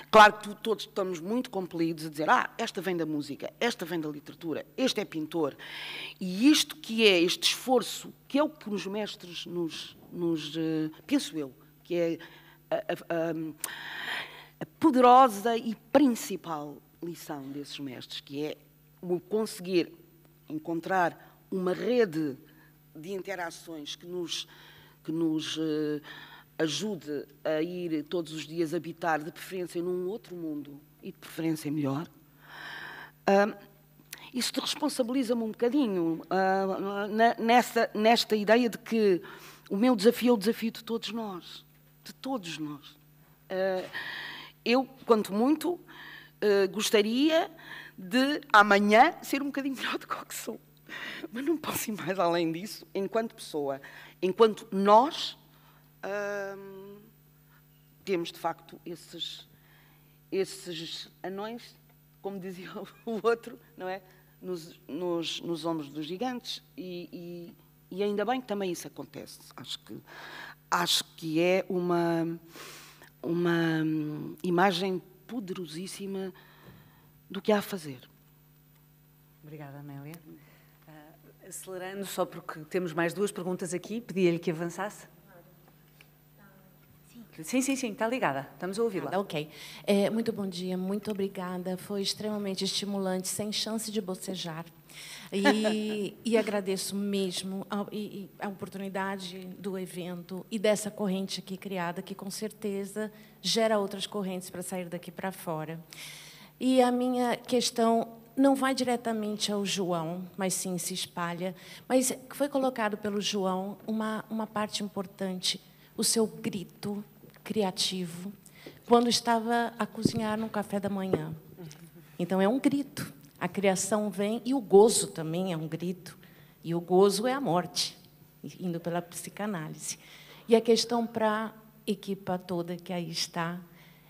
Claro que todos estamos muito compelidos a dizer, esta vem da música, esta vem da literatura, este é pintor. E isto que é este esforço, que é o que os mestres nos penso eu, que é a poderosa e principal lição desses mestres, que é o conseguir encontrar uma rede de interações que nos ajude a ir todos os dias habitar, de preferência num outro mundo e de preferência melhor. Isso te responsabiliza-me um bocadinho nesta ideia de que o meu desafio é o desafio de todos nós. De todos nós. Eu, quanto muito, gostaria de amanhã ser um bocadinho melhor do que o que sou. Mas não posso ir mais além disso, enquanto pessoa. Enquanto nós temos, de facto, esses anões, como dizia o outro, não é? Nos ombros dos gigantes. E ainda bem que também isso acontece. Acho que é uma imagem poderosíssima do que há a fazer. Obrigada, Amélia. Acelerando, só porque temos mais 2 perguntas aqui, pedia-lhe que avançasse. Sim, está ligada, estamos a ouvi-la. Ok. Muito bom dia, muito obrigada. Foi extremamente estimulante, sem chance de bocejar. E agradeço mesmo a oportunidade do evento e dessa corrente aqui criada, que com certeza gera outras correntes para sair daqui para fora. E a minha questão não vai diretamente ao João, mas sim se espalha. Mas foi colocado pelo João uma parte importante, o seu grito criativo, quando estava a cozinhar no café da manhã. Então, é um grito. A criação vem, e o gozo também é um grito. E o gozo é a morte, indo pela psicanálise. E a questão para a equipa toda que aí está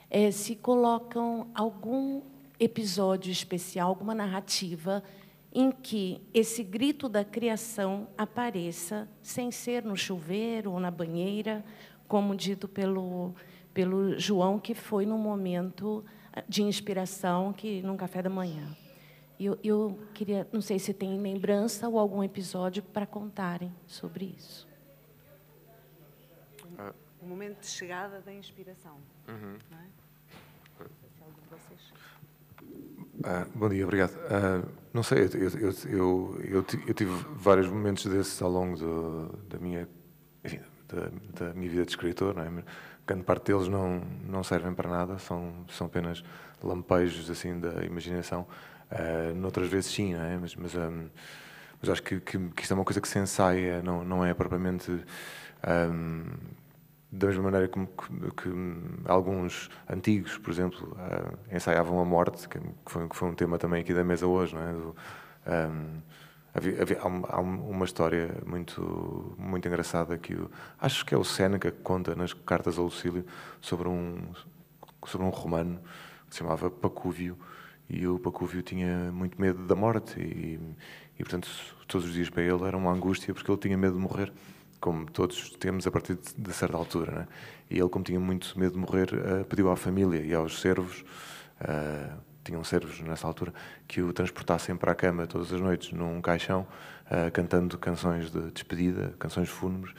é se colocam algum episódio especial, alguma narrativa em que esse grito da criação apareça sem ser no chuveiro ou na banheira, como dito pelo João, que foi num momento de inspiração, que num café da manhã. Eu queria, não sei se tem lembrança ou algum episódio para contarem sobre isso. O momento de chegada da inspiração. Uhum. Não é? Não sei se algum de vocês... Bom dia, obrigado. Não sei, eu tive vários momentos desses ao longo da minha vida de escritor, não é? Grande parte deles não servem para nada, são apenas lampejos assim da imaginação. Noutras vezes sim, não é? Mas acho que isto é uma coisa que se ensaia, não é propriamente da mesma maneira que alguns antigos, por exemplo, ensaiavam a morte, que foi um tema também aqui da mesa hoje, não é? Há uma história muito engraçada que acho que é o Séneca que conta nas cartas a Lucílio sobre um romano que se chamava Pacúvio, e o Pacúvio tinha muito medo da morte e portanto todos os dias para ele era uma angústia porque ele tinha medo de morrer, como todos temos a partir de certa altura, né? E ele, como tinha muito medo de morrer, pediu à família e aos servos, tinham servos nessa altura, que o transportassem para a cama todas as noites num caixão, cantando canções de despedida, canções fúnebres,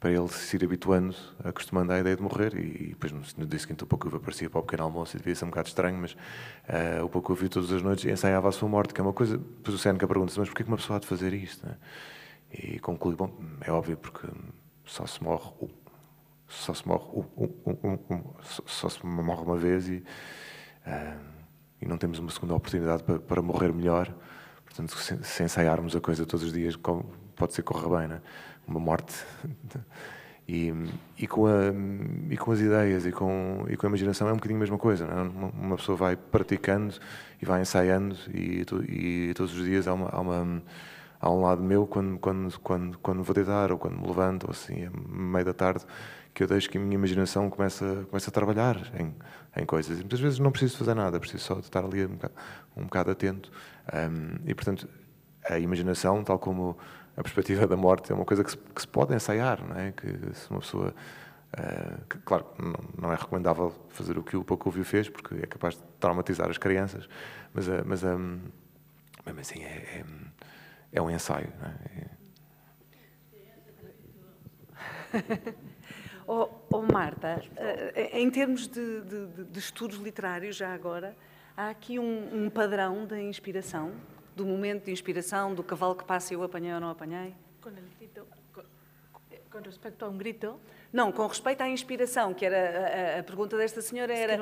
para ele se ir habituando, acostumando à ideia de morrer. E depois, no dia seguinte, o Pacúvio aparecia para o pequeno almoço e devia ser um bocado estranho, mas o Pacúvio todas as noites ensaiava a sua morte, que é uma coisa... Depois o Séneca pergunta-se, mas porquê que uma pessoa há de fazer isto, né? E conclui, bom, é óbvio, porque só se morre uma vez e não temos uma segunda oportunidade para morrer melhor. Portanto, se ensaiarmos a coisa todos os dias, pode ser que corra bem, né? Uma morte. E com as ideias e com a imaginação é um bocadinho a mesma coisa, não é? Uma pessoa vai praticando e vai ensaiando e todos os dias há um lado meu, quando vou deitar, ou quando me levanto, ou assim, a meio da tarde, que eu deixo que a minha imaginação comece a trabalhar em coisas. E muitas vezes não preciso fazer nada, preciso só de estar ali um bocado atento. E, portanto, a imaginação, tal como a perspectiva da morte, é uma coisa que se pode ensaiar, não é? Que se uma pessoa... claro, não é recomendável fazer o que o Pacúvio fez, porque é capaz de traumatizar as crianças, mas mesmo assim é um ensaio, não é? Marta, em termos de estudos literários, já agora, há aqui um padrão da inspiração, do momento de inspiração, do cavalo que passa e eu apanhei ou não apanhei? Com respeito a um grito? Não, com respeito à inspiração, que era a pergunta desta senhora era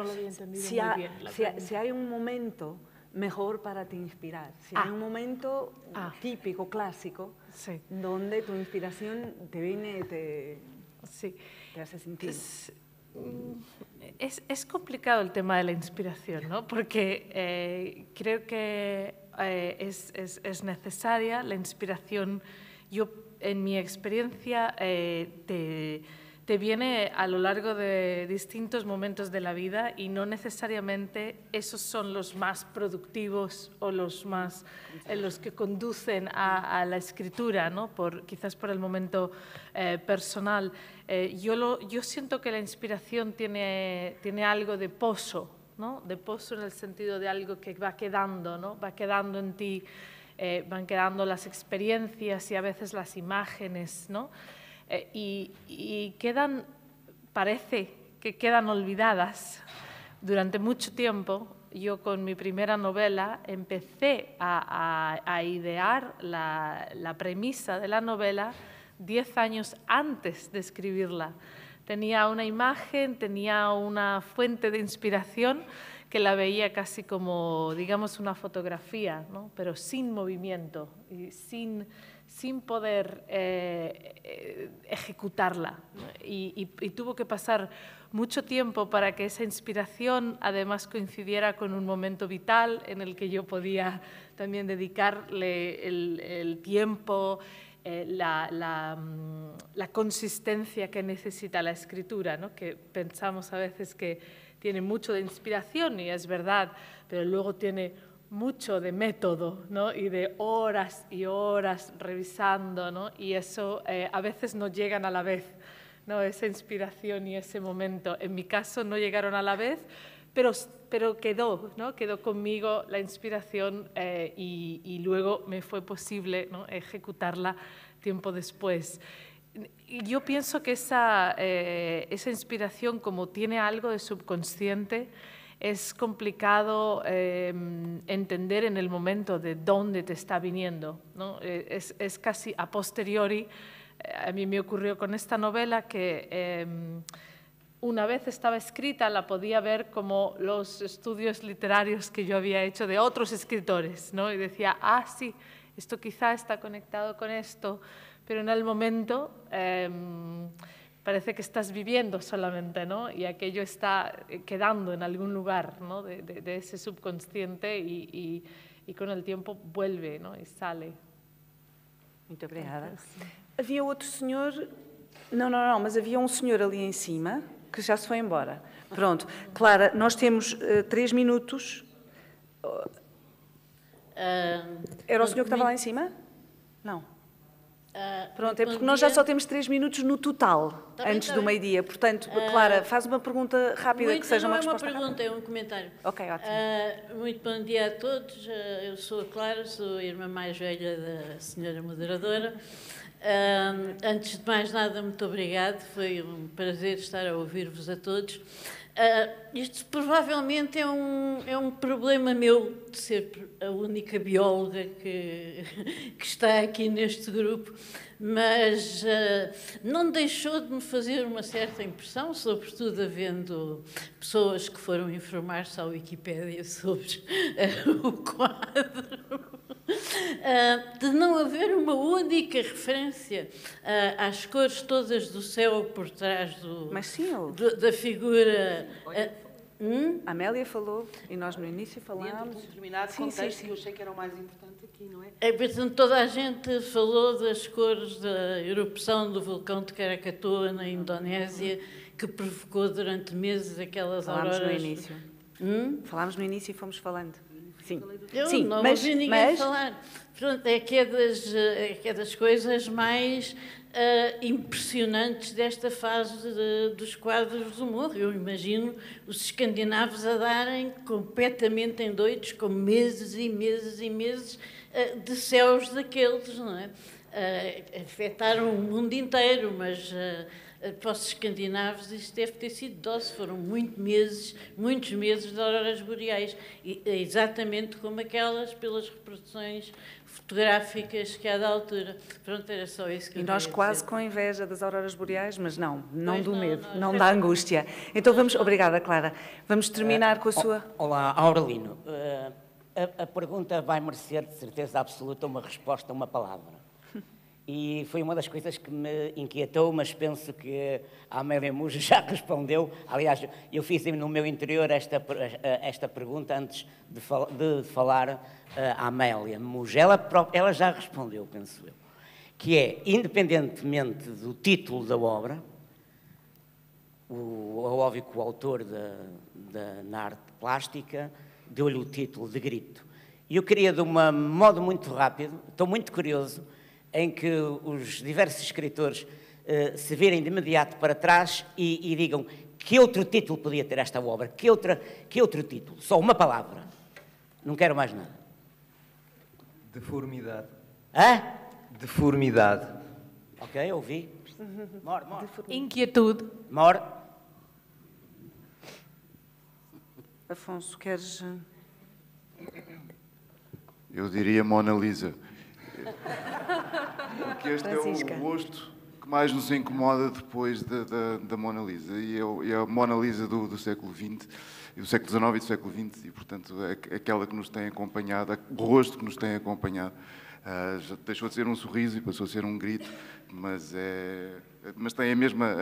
se há um momento mejor para te inspirar. Si hay un momento típico, clásico, sí, donde tu inspiración te viene y te hace sentir. Es complicado el tema de la inspiración, ¿no? Porque creo que es necesaria la inspiración. Yo, en mi experiencia, te viene a lo largo de distintos momentos de la vida y no necesariamente esos son los más productivos o los que conducen a la escritura, ¿no? Quizás por el momento personal. Yo siento que la inspiración tiene algo de pozo, ¿no? De pozo en el sentido de algo que va quedando, ¿no? Va quedando en ti, van quedando las experiencias y a veces las imágenes, ¿no? Y quedan, parece que quedan olvidadas. Durante mucho tiempo, yo con mi primera novela empecé a idear la premisa de la novela 10 años antes de escribirla. Tenía una imagen, tenía una fuente de inspiración que la veía casi como, digamos, una fotografía, ¿no? Pero sin movimiento y sin poder ejecutarla. Y tuvo que pasar mucho tiempo para que esa inspiración además coincidiera con un momento vital en el que yo podía también dedicarle el tiempo, la consistencia que necesita la escritura, ¿no? Que pensamos a veces que tiene mucho de inspiración y es verdad, pero luego tiene mucho de método, ¿no? Y de horas y horas revisando, ¿no? Y eso a veces no llegan a la vez, ¿no? Esa inspiración y ese momento. En mi caso no llegaron a la vez, pero quedó, ¿no? Quedó conmigo la inspiración y luego me fue posible, ¿no? Ejecutarla tiempo después. Y yo pienso que esa inspiración, como tiene algo de subconsciente, es complicado entender en el momento de dónde te está viniendo, ¿no? Es casi a posteriori. A mí me ocurrió con esta novela que una vez estaba escrita, la podía ver como los estudios literarios que yo había hecho de otros escritores, ¿no? Y decía, ah, sí, esto quizá está conectado con esto, pero en el momento parece que estás viviendo solamente, ¿no? Y aquello está quedando en algún lugar, ¿no? de ese subconsciente y con el tiempo vuelve, ¿no? E sale. Muito obrigada. Havia outro senhor... Não, mas havia um senhor ali em cima que já se foi embora. Pronto. Clara, nós temos 3 minutos. Era o senhor que estava lá em cima? Não. Pronto, é porque nós já só temos 3 minutos no total, antes do meio-dia. Portanto, Clara, faz uma pergunta rápida que seja uma resposta rápida. Não é uma pergunta, é um comentário. Ok, ótimo. Muito bom dia a todos. Eu sou a Clara, sou a irmã mais velha da senhora moderadora. Antes de mais nada, muito obrigado. Foi um prazer estar a ouvir-vos a todos. Isto provavelmente é um problema meu de ser a única bióloga que está aqui neste grupo, mas não deixou de me fazer uma certa impressão, sobretudo havendo pessoas que foram informar-se à Wikipédia sobre o quadro. De não haver uma única referência às cores todas do céu por trás da figura. A Amélia falou e nós no início falámos. Dentro de um determinado contexto que eu achei que era o mais importante aqui, não é? Portanto, toda a gente falou das cores da erupção do vulcão de Krakatoa na Indonésia, que provocou durante meses aquelas auroras. Falámos no início. Falámos no início e fomos falando. Sim, eu não ouvi ninguém falar. Pronto, é que é das coisas mais impressionantes desta fase dos quadros do humor. Eu imagino os escandinavos a darem completamente endoidos, com meses e meses e meses de céus daqueles, não é? Afetaram o mundo inteiro, mas para os escandinavos isto deve ter sido dose. Foram muitos meses de auroras boreais, exatamente como aquelas pelas reproduções fotográficas que há da altura. Pronto, era só isso que eu queria dizer. E nós quase com inveja das auroras boreais, mas não do medo, não da angústia. Então vamos, obrigada Clara, vamos terminar com a sua... Olá, Aurelino. A pergunta vai merecer de certeza absoluta uma resposta, uma palavra. E foi uma das coisas que me inquietou, mas penso que a Amélia Mujo já respondeu. Aliás, eu fiz no meu interior esta pergunta antes de falar a Amélia Mujo. Ela já respondeu, penso eu, que é, independentemente do título da obra, óbvio que o autor na arte plástica deu-lhe o título de Grito. E eu queria, de um modo muito rápido, estou muito curioso, em que os diversos escritores se virem de imediato para trás e digam Que outro título podia ter esta obra? Que outro título? Só uma palavra. Não quero mais nada. Deformidade. Hã? Deformidade. Ok, ouvi. More. Inquietude. More. Afonso, queres... Eu diria Mona Lisa. Porque este Francisca. é o rosto que mais nos incomoda depois da Mona Lisa. E é a Mona Lisa do século XX, do século XIX e do século XX, e, portanto, é aquela que nos tem acompanhado, o rosto que nos tem acompanhado. Já deixou de ser um sorriso e passou a ser um grito, mas tem a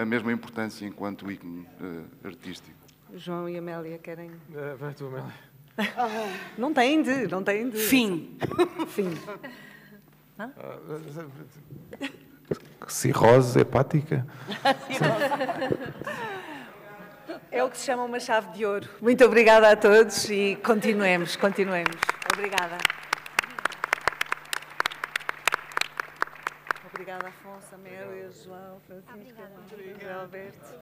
mesma importância enquanto ícone artístico. O João e a Amélia querem... Vai tu, Amélia. Não têm de... Fim. Fim. Cirrose hepática? É o que se chama uma chave de ouro. Muito obrigada a todos e continuemos. Obrigada. Obrigada, Afonso, Amélia, João, Francisca, Alberto.